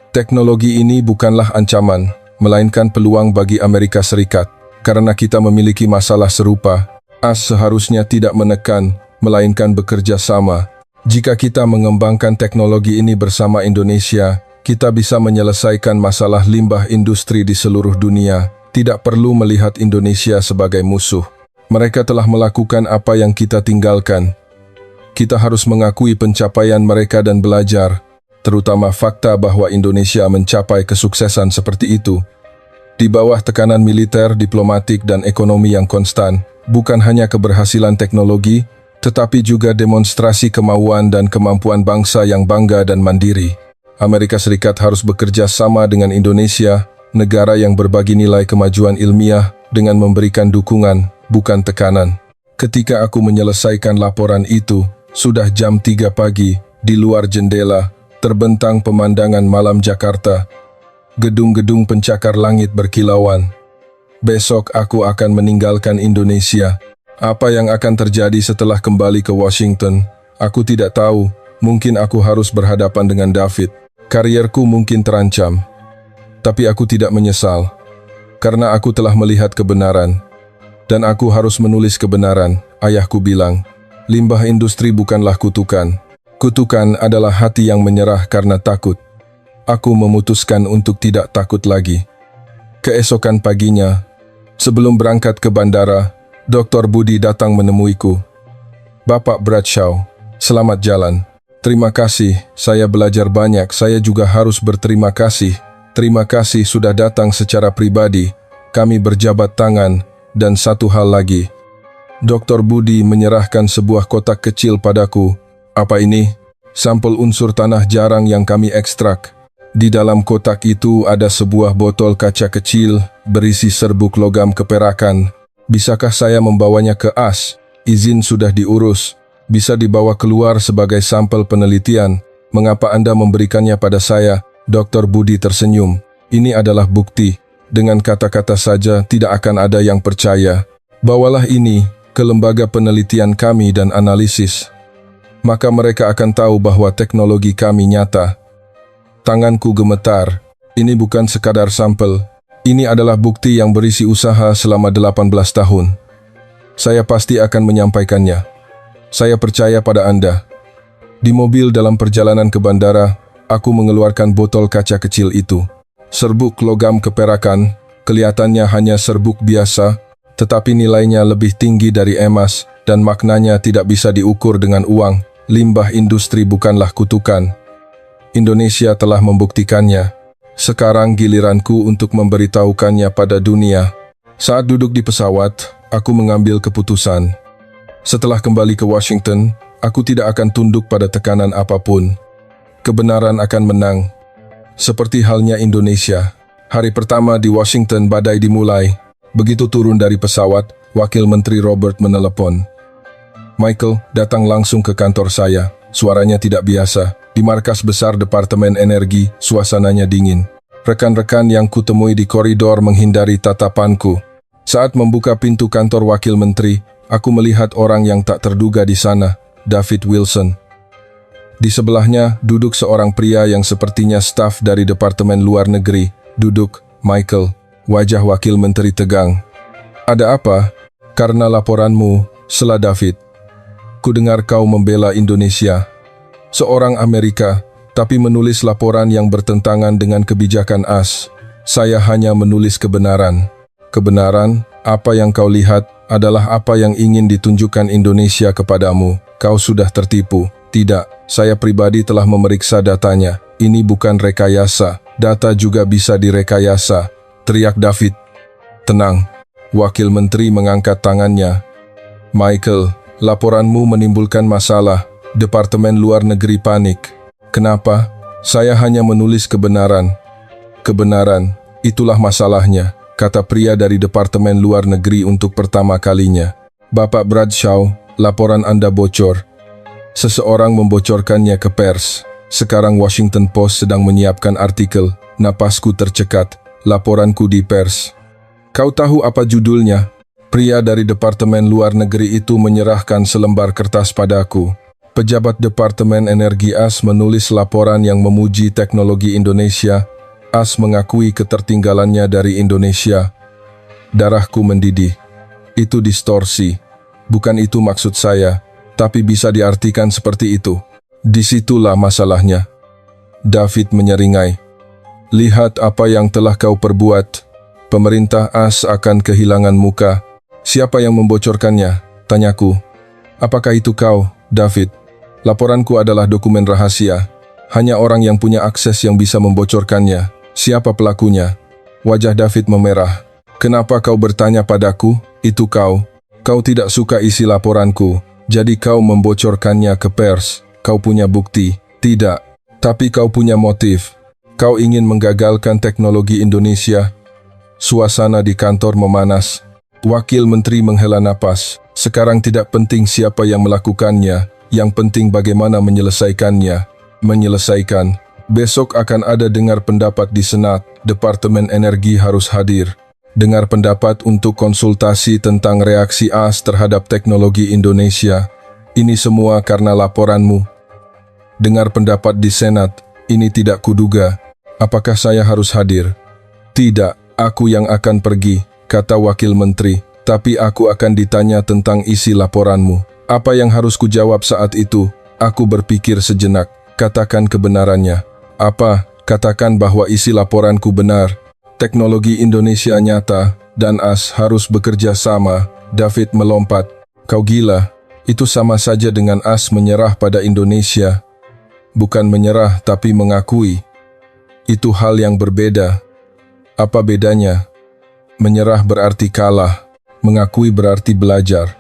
Teknologi ini bukanlah ancaman, melainkan peluang bagi Amerika Serikat. Karena kita memiliki masalah serupa, AS seharusnya tidak menekan, melainkan bekerja sama. Jika kita mengembangkan teknologi ini bersama Indonesia, kita bisa menyelesaikan masalah limbah industri di seluruh dunia. Tidak perlu melihat Indonesia sebagai musuh. Mereka telah melakukan apa yang kita tinggalkan. Kita harus mengakui pencapaian mereka dan belajar, terutama fakta bahwa Indonesia mencapai kesuksesan seperti itu di bawah tekanan militer, diplomatik, dan ekonomi yang konstan. Bukan hanya keberhasilan teknologi, tetapi juga demonstrasi kemauan dan kemampuan bangsa yang bangga dan mandiri. Amerika Serikat harus bekerja sama dengan Indonesia, negara yang berbagi nilai kemajuan ilmiah, dengan memberikan dukungan, bukan tekanan. Ketika aku menyelesaikan laporan itu, sudah jam 3 pagi, di luar jendela, terbentang pemandangan malam Jakarta. Gedung-gedung pencakar langit berkilauan. Besok aku akan meninggalkan Indonesia. Apa yang akan terjadi setelah kembali ke Washington? Aku tidak tahu. Mungkin aku harus berhadapan dengan David. Karierku mungkin terancam. Tapi aku tidak menyesal. Karena aku telah melihat kebenaran. Dan aku harus menulis kebenaran, ayahku bilang. Limbah industri bukanlah kutukan. Kutukan adalah hati yang menyerah karena takut. Aku memutuskan untuk tidak takut lagi. Keesokan paginya, sebelum berangkat ke bandara, Dr. Budi datang menemuiku. Bapak Bradshaw, selamat jalan. Terima kasih, saya belajar banyak. Saya juga harus berterima kasih. Terima kasih sudah datang secara pribadi. Kami berjabat tangan. Dan satu hal lagi, Dr. Budi menyerahkan sebuah kotak kecil padaku. Apa ini? Sampel unsur tanah jarang yang kami ekstrak. Di dalam kotak itu ada sebuah botol kaca kecil berisi serbuk logam keperakan. Bisakah saya membawanya ke AS? Izin sudah diurus. Bisa dibawa keluar sebagai sampel penelitian. Mengapa Anda memberikannya pada saya? Dr. Budi tersenyum. Ini adalah bukti. Dengan kata-kata saja tidak akan ada yang percaya. Bawalah ini ke lembaga penelitian kami dan analisis. Maka mereka akan tahu bahwa teknologi kami nyata. Tanganku gemetar. Ini bukan sekadar sampel. Ini adalah bukti yang berisi usaha selama 18 tahun. Saya pasti akan menyampaikannya. Saya percaya pada Anda. Di mobil dalam perjalanan ke bandara, aku mengeluarkan botol kaca kecil itu. Serbuk logam keperakan, kelihatannya hanya serbuk biasa, tetapi nilainya lebih tinggi dari emas dan maknanya tidak bisa diukur dengan uang. Limbah industri bukanlah kutukan. Indonesia telah membuktikannya. Sekarang giliranku untuk memberitahukannya pada dunia. Saat duduk di pesawat, aku mengambil keputusan. Setelah kembali ke Washington, aku tidak akan tunduk pada tekanan apapun. Kebenaran akan menang. Seperti halnya Indonesia. Hari pertama di Washington badai dimulai. Begitu turun dari pesawat, Wakil Menteri Robert menelepon. Michael datang langsung ke kantor saya. Suaranya tidak biasa. Di markas besar Departemen Energi, suasananya dingin. Rekan-rekan yang kutemui di koridor menghindari tatapanku. Saat membuka pintu kantor Wakil Menteri, aku melihat orang yang tak terduga di sana, David Wilson. Di sebelahnya duduk seorang pria yang sepertinya staf dari Departemen Luar Negeri. Duduk, Michael. Wajah Wakil Menteri tegang. Ada apa? Karena laporanmu, sela David. Kudengar kau membela Indonesia. Seorang Amerika, tapi menulis laporan yang bertentangan dengan kebijakan AS. Saya hanya menulis kebenaran. Kebenaran, apa yang kau lihat, adalah apa yang ingin ditunjukkan Indonesia kepadamu. Kau sudah tertipu. Tidak, saya pribadi telah memeriksa datanya. Ini bukan rekayasa. Data juga bisa direkayasa. Teriak David. Tenang. Wakil Menteri mengangkat tangannya. Michael, laporanmu menimbulkan masalah. Departemen Luar Negeri panik. Kenapa? Saya hanya menulis kebenaran. Kebenaran, itulah masalahnya, kata pria dari Departemen Luar Negeri untuk pertama kalinya. Bapak Bradshaw, laporan Anda bocor. Seseorang membocorkannya ke pers. Sekarang Washington Post sedang menyiapkan artikel. Napasku tercekat. Laporanku di pers. Kau tahu apa judulnya? Pria dari Departemen Luar Negeri itu menyerahkan selembar kertas padaku. Pejabat Departemen Energi AS menulis laporan yang memuji teknologi Indonesia, As mengakui ketertinggalannya dari Indonesia. Darahku mendidih. Itu distorsi. Bukan itu maksud saya, tapi bisa diartikan seperti itu. Disitulah masalahnya. David menyeringai. Lihat apa yang telah kau perbuat. Pemerintah As akan kehilangan muka. Siapa yang membocorkannya? Tanyaku. Apakah itu kau, David? Laporanku adalah dokumen rahasia. Hanya orang yang punya akses yang bisa membocorkannya. Siapa pelakunya? Wajah David memerah. Kenapa kau bertanya padaku? Itu kau. Kau tidak suka isi laporanku, jadi kau membocorkannya ke pers. Kau punya bukti? Tidak. Tapi kau punya motif. Kau ingin menggagalkan teknologi Indonesia. Suasana di kantor memanas. Wakil Menteri menghela napas. Sekarang tidak penting siapa yang melakukannya, yang penting bagaimana menyelesaikannya. Menyelesaikan. Besok akan ada dengar pendapat di Senat, Departemen Energi harus hadir. Dengar pendapat untuk konsultasi tentang reaksi As terhadap teknologi Indonesia. Ini semua karena laporanmu. Dengar pendapat di Senat, ini tidak kuduga. Apakah saya harus hadir? Tidak, aku yang akan pergi, kata Wakil Menteri. Tapi aku akan ditanya tentang isi laporanmu. Apa yang harus kujawab saat itu? Aku berpikir sejenak. Katakan kebenarannya. Apa? Katakan bahwa isi laporanku benar. Teknologi Indonesia nyata, dan As harus bekerja sama. David melompat. Kau gila. Itu sama saja dengan As menyerah pada Indonesia. Bukan menyerah, tapi mengakui. Itu hal yang berbeda. Apa bedanya? Menyerah berarti kalah. Mengakui berarti belajar.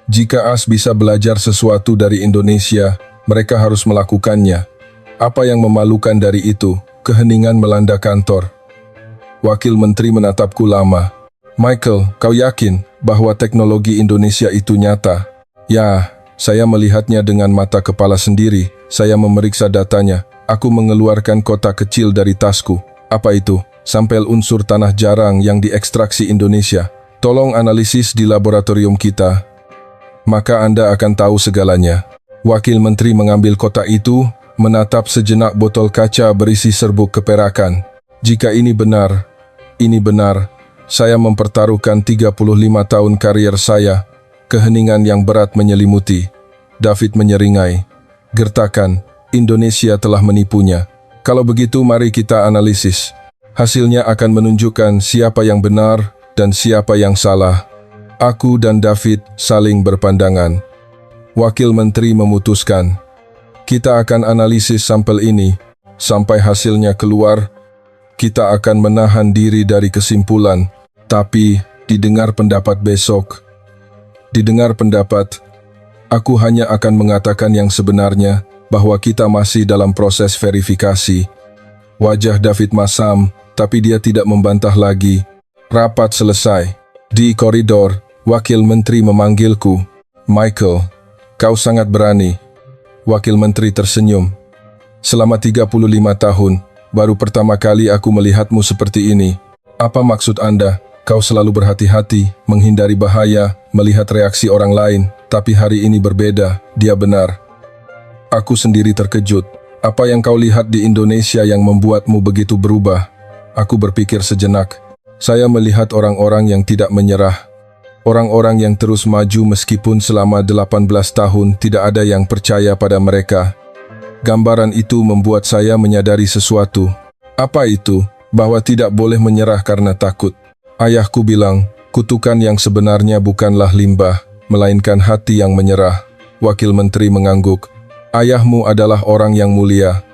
Jika As bisa belajar sesuatu dari Indonesia, mereka harus melakukannya. Apa yang memalukan dari itu? Keheningan melanda kantor. Wakil Menteri menatapku lama. Michael, kau yakin bahwa teknologi Indonesia itu nyata? Ya, saya melihatnya dengan mata kepala sendiri. Saya memeriksa datanya. Aku mengeluarkan kotak kecil dari tasku. Apa itu? Sampel unsur tanah jarang yang diekstraksi Indonesia. Tolong analisis di laboratorium kita. Maka Anda akan tahu segalanya. Wakil Menteri mengambil kotak itu, menatap sejenak botol kaca berisi serbuk keperakan. Jika ini benar, saya mempertaruhkan 35 tahun karier saya. Keheningan yang berat menyelimuti. David menyeringai. Gertakan, Indonesia telah menipunya. Kalau begitu mari kita analisis. Hasilnya akan menunjukkan siapa yang benar dan siapa yang salah. Aku dan David saling berpandangan. Wakil Menteri memutuskan. Kita akan analisis sampel ini. Sampai hasilnya keluar, kita akan menahan diri dari kesimpulan. Tapi, didengar pendapat besok. Didengar pendapat, aku hanya akan mengatakan yang sebenarnya, bahwa kita masih dalam proses verifikasi. Wajah David masam, tapi dia tidak membantah lagi. Rapat selesai. Di koridor, Wakil Menteri memanggilku. Michael, kau sangat berani. Wakil Menteri tersenyum. Selama 35 tahun, baru pertama kali aku melihatmu seperti ini. Apa maksud Anda? Kau selalu berhati-hati, menghindari bahaya, melihat reaksi orang lain. Tapi hari ini berbeda, dia benar. Aku sendiri terkejut. Apa yang kau lihat di Indonesia yang membuatmu begitu berubah? Aku berpikir sejenak. Saya melihat orang-orang yang tidak menyerah. Orang-orang yang terus maju meskipun selama 18 tahun tidak ada yang percaya pada mereka. Gambaran itu membuat saya menyadari sesuatu. Apa itu? Bahwa tidak boleh menyerah karena takut. Ayahku bilang, kutukan yang sebenarnya bukanlah limbah, melainkan hati yang menyerah. Wakil Menteri mengangguk. Ayahmu adalah orang yang mulia.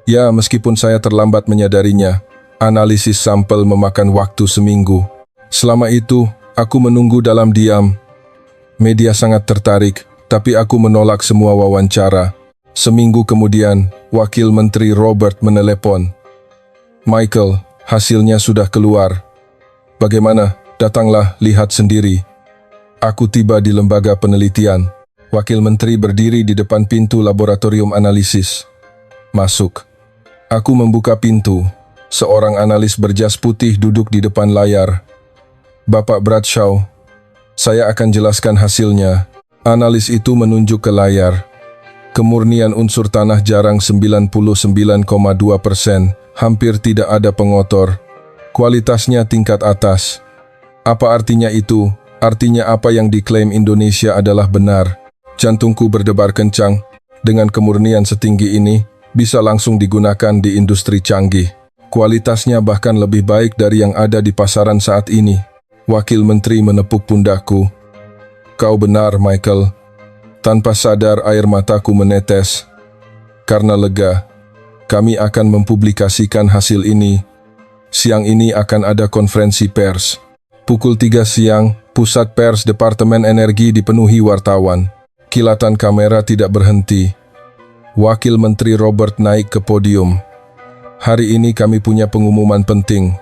Ya, meskipun saya terlambat menyadarinya. Analisis sampel memakan waktu seminggu. Selama itu, aku menunggu dalam diam. Media sangat tertarik, tapi aku menolak semua wawancara. Seminggu kemudian, Wakil Menteri Robert menelepon. Michael, hasilnya sudah keluar. Bagaimana? Datanglah, lihat sendiri. Aku tiba di lembaga penelitian. Wakil Menteri berdiri di depan pintu laboratorium analisis. Masuk. Aku membuka pintu. Seorang analis berjas putih duduk di depan layar. Bapak Bradshaw, saya akan jelaskan hasilnya. Analis itu menunjuk ke layar. Kemurnian unsur tanah jarang 99,2%, Hampir tidak ada pengotor. Kualitasnya tingkat atas. Apa artinya itu? Artinya apa yang diklaim Indonesia adalah benar. Jantungku berdebar kencang. Dengan kemurnian setinggi ini, bisa langsung digunakan di industri canggih. Kualitasnya bahkan lebih baik dari yang ada di pasaran saat ini. Wakil Menteri menepuk pundakku. Kau benar, Michael. Tanpa sadar air mataku menetes. Karena lega, kami akan mempublikasikan hasil ini. Siang ini akan ada konferensi pers. Pukul 3 siang, pusat pers Departemen Energi dipenuhi wartawan. Kilatan kamera tidak berhenti. Wakil Menteri Robert naik ke podium. Hari ini kami punya pengumuman penting.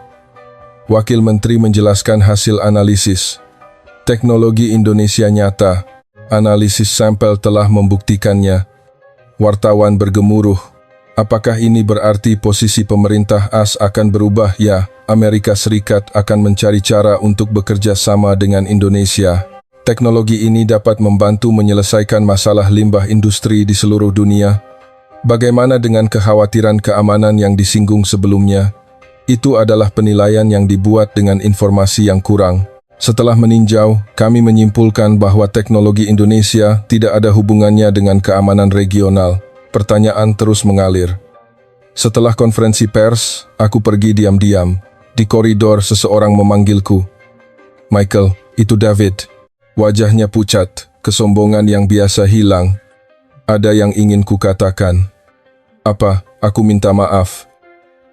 Wakil Menteri menjelaskan hasil analisis. Teknologi Indonesia nyata. Analisis sampel telah membuktikannya. Wartawan bergemuruh. Apakah ini berarti posisi pemerintah AS akan berubah? Ya, Amerika Serikat akan mencari cara untuk bekerja sama dengan Indonesia. Teknologi ini dapat membantu menyelesaikan masalah limbah industri di seluruh dunia. Bagaimana dengan kekhawatiran keamanan yang disinggung sebelumnya? Itu adalah penilaian yang dibuat dengan informasi yang kurang. Setelah meninjau, kami menyimpulkan bahwa teknologi Indonesia tidak ada hubungannya dengan keamanan regional. Pertanyaan terus mengalir. Setelah konferensi pers, aku pergi diam-diam. Di koridor seseorang memanggilku. Michael, itu David. Wajahnya pucat, kesombongan yang biasa hilang. Ada yang ingin kukatakan. Apa? Aku minta maaf.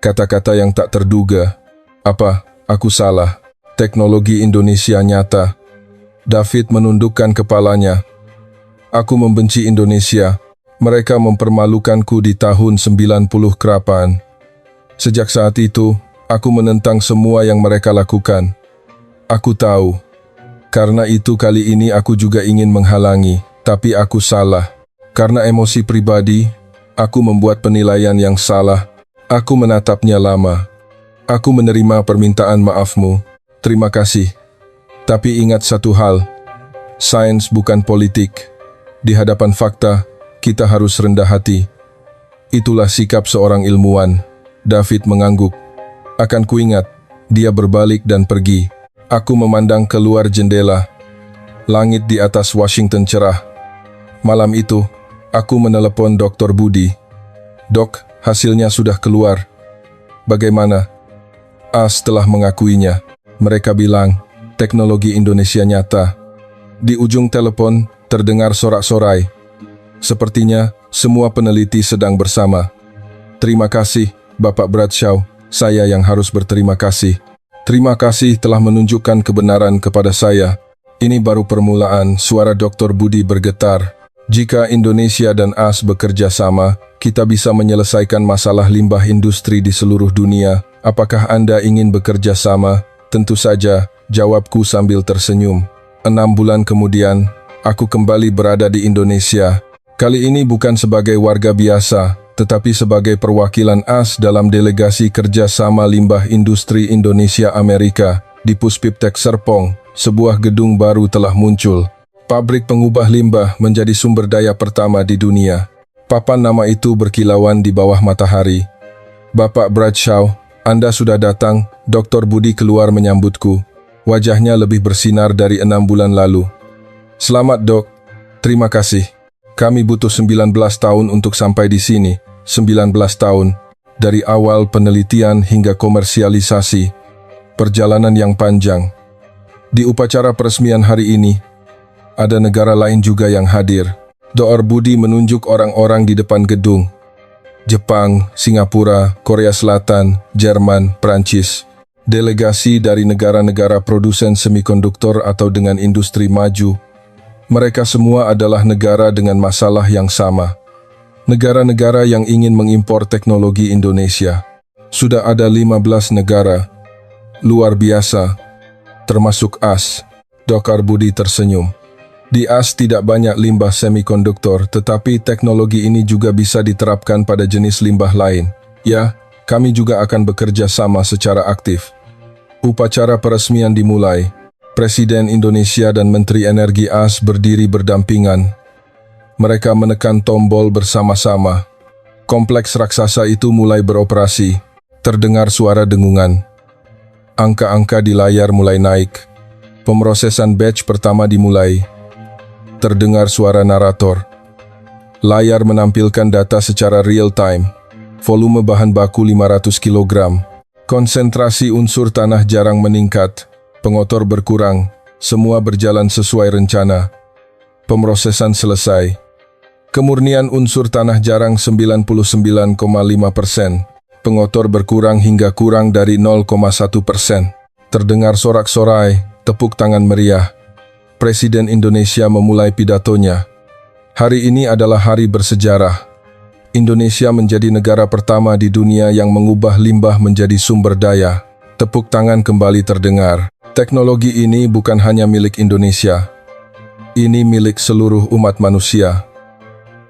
Kata-kata yang tak terduga. Apa? Aku salah. Teknologi Indonesia nyata. David menundukkan kepalanya. Aku membenci Indonesia. Mereka mempermalukanku di tahun 90 kerapan. Sejak saat itu, aku menentang semua yang mereka lakukan. Aku tahu. Karena itu kali ini aku juga ingin menghalangi, tapi aku salah. Karena emosi pribadi, aku membuat penilaian yang salah. Aku menatapnya lama. Aku menerima permintaan maafmu. Terima kasih. Tapi ingat satu hal. Sains bukan politik. Di hadapan fakta, kita harus rendah hati. Itulah sikap seorang ilmuwan. David mengangguk. Akan kuingat. Dia berbalik dan pergi. Aku memandang keluar jendela. Langit di atas Washington cerah. Malam itu, aku menelepon Dr. Budi. Dok, hasilnya sudah keluar. Bagaimana? AS telah mengakuinya. Mereka bilang, teknologi Indonesia nyata. Di ujung telepon, terdengar sorak-sorai. Sepertinya, semua peneliti sedang bersama. Terima kasih, Bapak Bradshaw. Saya yang harus berterima kasih. Terima kasih telah menunjukkan kebenaran kepada saya. Ini baru permulaan, suara Dr. Budi bergetar. Jika Indonesia dan AS bekerja sama, kita bisa menyelesaikan masalah limbah industri di seluruh dunia. Apakah Anda ingin bekerja sama? Tentu saja, jawabku sambil tersenyum. 6 bulan kemudian, aku kembali berada di Indonesia. Kali ini bukan sebagai warga biasa, tetapi sebagai perwakilan AS dalam delegasi kerjasama limbah industri Indonesia-Amerika. Di Puspiptek Serpong, sebuah gedung baru telah muncul. Pabrik pengubah limbah menjadi sumber daya pertama di dunia. Papan nama itu berkilauan di bawah matahari. Bapak Bradshaw, Anda sudah datang. Dr. Budi keluar menyambutku. Wajahnya lebih bersinar dari 6 bulan lalu. Selamat, Dok. Terima kasih. Kami butuh 19 tahun untuk sampai di sini. 19 tahun. Dari awal penelitian hingga komersialisasi. Perjalanan yang panjang. Di upacara peresmian hari ini, ada negara lain juga yang hadir. Dr. Budi menunjuk orang-orang di depan gedung. Jepang, Singapura, Korea Selatan, Jerman, Prancis. Delegasi dari negara-negara produsen semikonduktor atau dengan industri maju. Mereka semua adalah negara dengan masalah yang sama. Negara-negara yang ingin mengimpor teknologi Indonesia. Sudah ada 15 negara. Luar biasa. Termasuk AS. Dr. Budi tersenyum. Di AS tidak banyak limbah semikonduktor, tetapi teknologi ini juga bisa diterapkan pada jenis limbah lain. Ya, kami juga akan bekerja sama secara aktif. Upacara peresmian dimulai. Presiden Indonesia dan Menteri Energi AS berdiri berdampingan. Mereka menekan tombol bersama-sama. Kompleks raksasa itu mulai beroperasi. Terdengar suara dengungan. Angka-angka di layar mulai naik. Pemrosesan batch pertama dimulai. Terdengar suara narator. Layar menampilkan data secara real-time. Volume bahan baku 500 kg. Konsentrasi unsur tanah jarang meningkat. Pengotor berkurang. Semua berjalan sesuai rencana. Pemrosesan selesai. Kemurnian unsur tanah jarang 99,5%. Pengotor berkurang hingga kurang dari 0,1%. Terdengar sorak-sorai, tepuk tangan meriah. Presiden Indonesia memulai pidatonya. Hari ini adalah hari bersejarah. Indonesia menjadi negara pertama di dunia yang mengubah limbah menjadi sumber daya. Tepuk tangan kembali terdengar. Teknologi ini bukan hanya milik Indonesia. Ini milik seluruh umat manusia.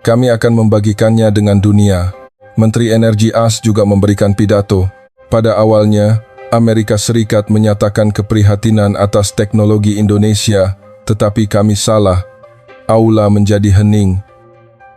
Kami akan membagikannya dengan dunia. Menteri Energi AS juga memberikan pidato. Pada awalnya, Amerika Serikat menyatakan keprihatinan atas teknologi Indonesia, tetapi kami salah. Aula menjadi hening.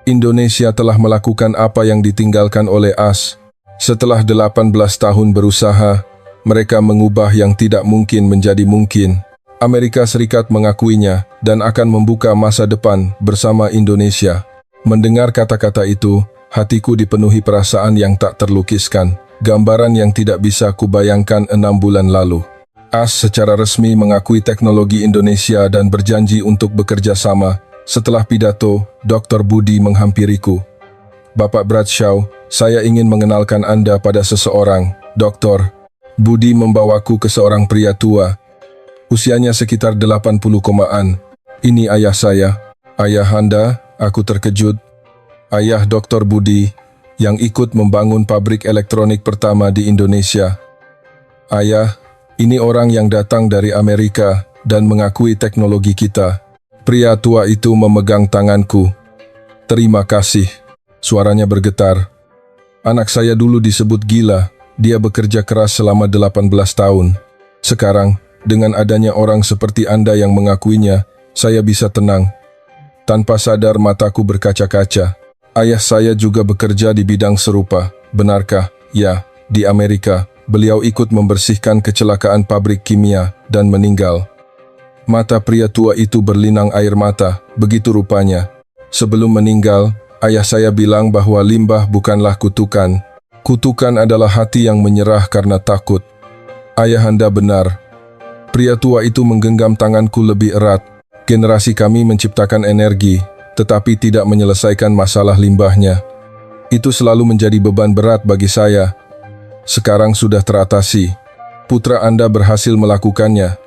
Indonesia telah melakukan apa yang ditinggalkan oleh AS. Setelah 18 tahun berusaha, mereka mengubah yang tidak mungkin menjadi mungkin. Amerika Serikat mengakuinya dan akan membuka masa depan bersama Indonesia. Mendengar kata-kata itu, hatiku dipenuhi perasaan yang tak terlukiskan, gambaran yang tidak bisa kubayangkan 6 bulan lalu. AS secara resmi mengakui teknologi Indonesia dan berjanji untuk bekerja sama. Setelah pidato, Dr. Budi menghampiriku. Bapak Bradshaw, saya ingin mengenalkan Anda pada seseorang, Dr. Budi membawaku ke seorang pria tua. Usianya sekitar 80-an. Ini ayah saya. Ayah Anda, aku terkejut. Ayah Dr. Budi, yang ikut membangun pabrik elektronik pertama di Indonesia. Ayah, ini orang yang datang dari Amerika dan mengakui teknologi kita. Pria tua itu memegang tanganku. Terima kasih. Suaranya bergetar. Anak saya dulu disebut gila. Dia bekerja keras selama 18 tahun. Sekarang, dengan adanya orang seperti Anda yang mengakuinya, saya bisa tenang. Tanpa sadar mataku berkaca-kaca. Ayah saya juga bekerja di bidang serupa. Benarkah? Ya, di Amerika, beliau ikut membersihkan kecelakaan pabrik kimia dan meninggal. Mata pria tua itu berlinang air mata, begitu rupanya. Sebelum meninggal, ayah saya bilang bahwa limbah bukanlah kutukan. Kutukan adalah hati yang menyerah karena takut. Ayah Anda benar. Pria tua itu menggenggam tanganku lebih erat. Generasi kami menciptakan energi, tetapi tidak menyelesaikan masalah limbahnya. Itu selalu menjadi beban berat bagi saya. Sekarang sudah teratasi. Putra Anda berhasil melakukannya.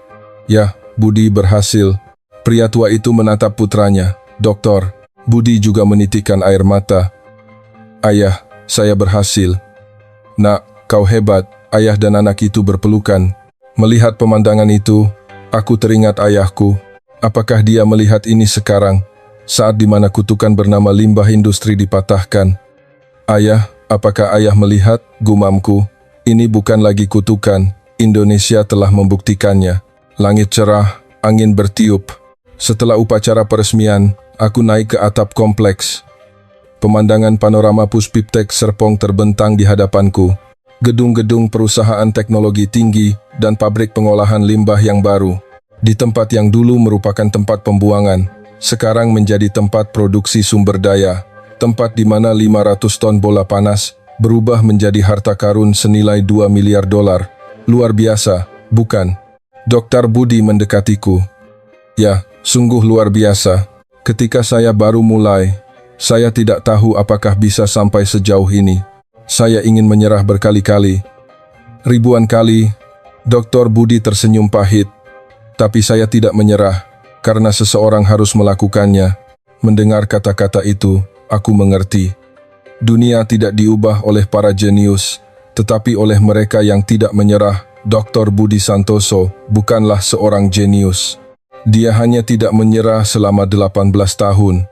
Ya, Budi berhasil. Pria tua itu menatap putranya. Doktor, Budi juga menitikkan air mata. Ayah, saya berhasil. Nak, kau hebat. Ayah dan anak itu berpelukan. Melihat pemandangan itu, aku teringat ayahku. Apakah dia melihat ini sekarang? Saat di mana kutukan bernama limbah industri dipatahkan. Ayah, apakah ayah melihat? Gumamku. Ini bukan lagi kutukan. Indonesia telah membuktikannya. Langit cerah, angin bertiup. Setelah upacara peresmian, aku naik ke atap kompleks. Pemandangan panorama Puspiptek Serpong terbentang di hadapanku. Gedung-gedung perusahaan teknologi tinggi dan pabrik pengolahan limbah yang baru. Di tempat yang dulu merupakan tempat pembuangan, sekarang menjadi tempat produksi sumber daya, tempat di mana 500 ton bola panas berubah menjadi harta karun senilai 2 miliar dolar. Luar biasa, bukan? Dr. Budi mendekatiku. Ya, sungguh luar biasa. Ketika saya baru mulai, saya tidak tahu apakah bisa sampai sejauh ini. Saya ingin menyerah berkali-kali. Ribuan kali, Dr. Budi tersenyum pahit. Tapi saya tidak menyerah. Karena seseorang harus melakukannya. Mendengar kata-kata itu, aku mengerti. Dunia tidak diubah oleh para jenius, tetapi oleh mereka yang tidak menyerah. Dr. Budi Santoso bukanlah seorang jenius. Dia hanya tidak menyerah selama 18 tahun.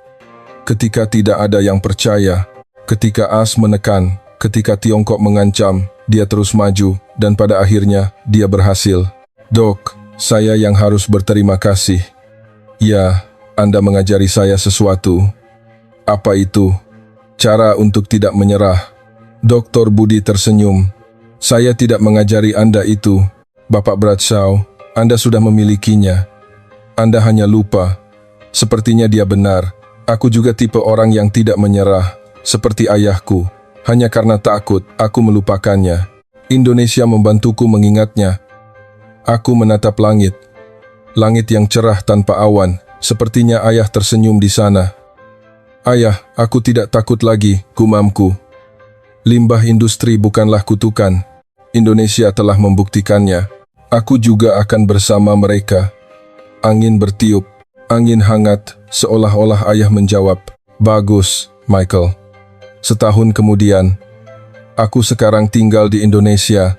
Ketika tidak ada yang percaya, ketika AS menekan, ketika Tiongkok mengancam, dia terus maju, dan pada akhirnya, dia berhasil. Dok, saya yang harus berterima kasih. Ya, Anda mengajari saya sesuatu. Apa itu? Cara untuk tidak menyerah. Dr. Budi tersenyum. Saya tidak mengajari Anda itu, Bapak Bradshaw. Anda sudah memilikinya. Anda hanya lupa. Sepertinya dia benar. Aku juga tipe orang yang tidak menyerah, seperti ayahku. Hanya karena takut, aku melupakannya. Indonesia membantuku mengingatnya. Aku menatap langit. Langit yang cerah tanpa awan. Sepertinya ayah tersenyum di sana. Ayah, aku tidak takut lagi, gumamku. Limbah industri bukanlah kutukan. Indonesia telah membuktikannya. Aku juga akan bersama mereka. Angin bertiup, angin hangat, seolah-olah ayah menjawab, "Bagus, Michael." Setahun kemudian, aku sekarang tinggal di Indonesia.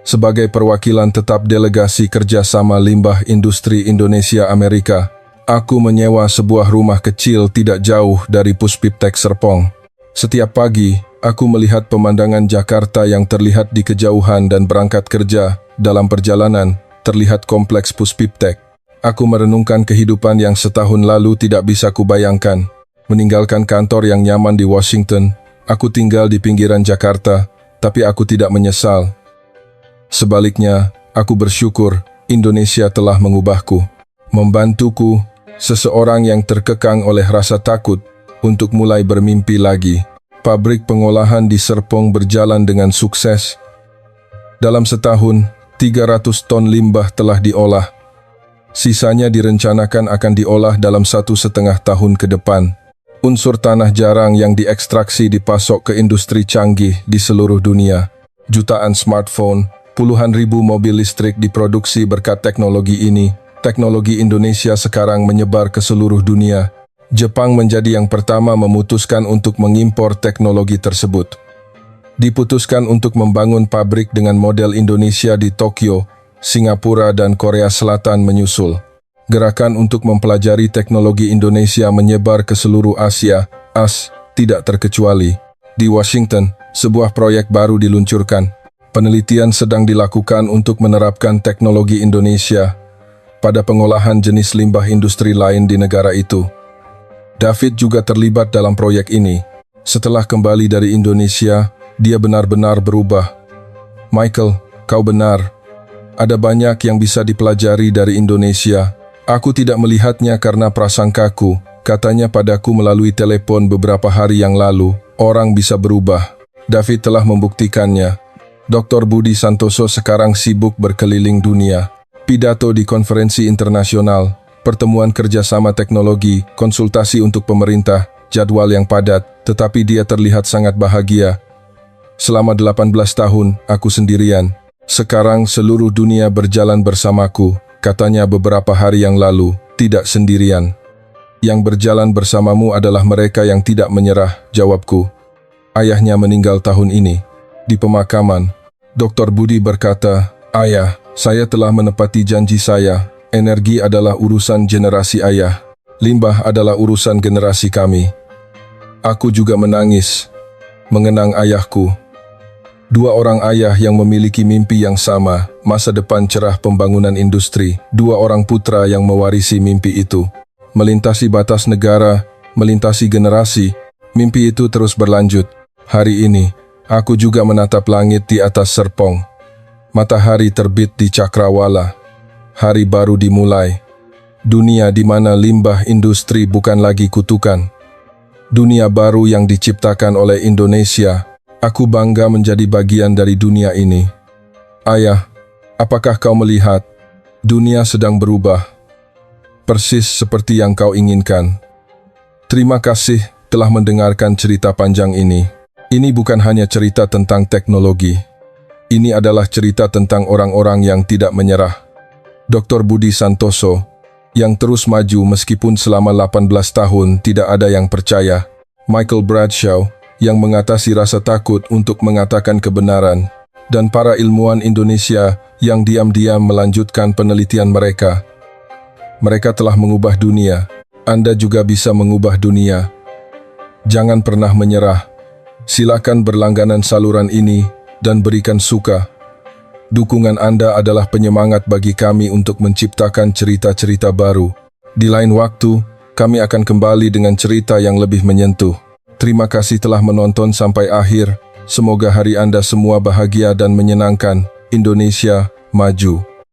Sebagai perwakilan tetap delegasi kerjasama limbah industri Indonesia Amerika, aku menyewa sebuah rumah kecil tidak jauh dari Puspiptek Serpong. Setiap pagi, aku melihat pemandangan Jakarta yang terlihat di kejauhan dan berangkat kerja. Dalam perjalanan, terlihat kompleks Puspiptek. Aku merenungkan kehidupan yang setahun lalu tidak bisa kubayangkan. Meninggalkan kantor yang nyaman di Washington, aku tinggal di pinggiran Jakarta, tapi aku tidak menyesal. Sebaliknya, aku bersyukur Indonesia telah mengubahku, membantuku, seseorang yang terkekang oleh rasa takut, untuk mulai bermimpi lagi. Pabrik pengolahan di Serpong berjalan dengan sukses. Dalam setahun, 300 ton limbah telah diolah. Sisanya direncanakan akan diolah dalam 1,5 tahun ke depan. Unsur tanah jarang yang diekstraksi dipasok ke industri canggih di seluruh dunia. Jutaan smartphone, puluhan ribu mobil listrik diproduksi berkat teknologi ini. Teknologi Indonesia sekarang menyebar ke seluruh dunia. Jepang menjadi yang pertama memutuskan untuk mengimpor teknologi tersebut. Diputuskan untuk membangun pabrik dengan model Indonesia di Tokyo, Singapura dan Korea Selatan menyusul. Gerakan untuk mempelajari teknologi Indonesia menyebar ke seluruh Asia, tidak terkecuali. Di Washington, sebuah proyek baru diluncurkan. Penelitian sedang dilakukan untuk menerapkan teknologi Indonesia pada pengolahan jenis limbah industri lain di negara itu. David juga terlibat dalam proyek ini. Setelah kembali dari Indonesia, dia benar-benar berubah. Michael, kau benar. Ada banyak yang bisa dipelajari dari Indonesia. Aku tidak melihatnya karena prasangkaku. Katanya padaku melalui telepon beberapa hari yang lalu, orang bisa berubah. David telah membuktikannya. Dr. Budi Santoso sekarang sibuk berkeliling dunia. Pidato di konferensi internasional, pertemuan kerjasama teknologi, konsultasi untuk pemerintah, jadwal yang padat, tetapi dia terlihat sangat bahagia. Selama 18 tahun, aku sendirian. Sekarang seluruh dunia berjalan bersamaku, katanya beberapa hari yang lalu, tidak sendirian. Yang berjalan bersamamu adalah mereka yang tidak menyerah, jawabku. Ayahnya meninggal tahun ini. Di pemakaman, Dr. Budi berkata, "Ayah, saya telah menepati janji saya. Energi adalah urusan generasi ayah. Limbah adalah urusan generasi kami." Aku juga menangis, mengenang ayahku. Dua orang ayah yang memiliki mimpi yang sama, masa depan cerah pembangunan industri. Dua orang putra yang mewarisi mimpi itu. Melintasi batas negara, melintasi generasi, mimpi itu terus berlanjut. Hari ini, aku juga menatap langit di atas Serpong. Matahari terbit di Cakrawala. Hari baru dimulai. Dunia di mana limbah industri bukan lagi kutukan. Dunia baru yang diciptakan oleh Indonesia. Aku bangga menjadi bagian dari dunia ini. Ayah, apakah kau melihat? Dunia sedang berubah. Persis seperti yang kau inginkan. Terima kasih telah mendengarkan cerita panjang ini. Ini bukan hanya cerita tentang teknologi. Ini adalah cerita tentang orang-orang yang tidak menyerah. Dr. Budi Santoso, yang terus maju meskipun selama 18 tahun tidak ada yang percaya. Michael Bradshaw, yang mengatasi rasa takut untuk mengatakan kebenaran. Dan para ilmuwan Indonesia yang diam-diam melanjutkan penelitian mereka. Mereka telah mengubah dunia. Anda juga bisa mengubah dunia. Jangan pernah menyerah. Silakan berlangganan saluran ini dan berikan suka. Dukungan Anda adalah penyemangat bagi kami untuk menciptakan cerita-cerita baru. Di lain waktu, kami akan kembali dengan cerita yang lebih menyentuh. Terima kasih telah menonton sampai akhir. Semoga hari Anda semua bahagia dan menyenangkan. Indonesia maju.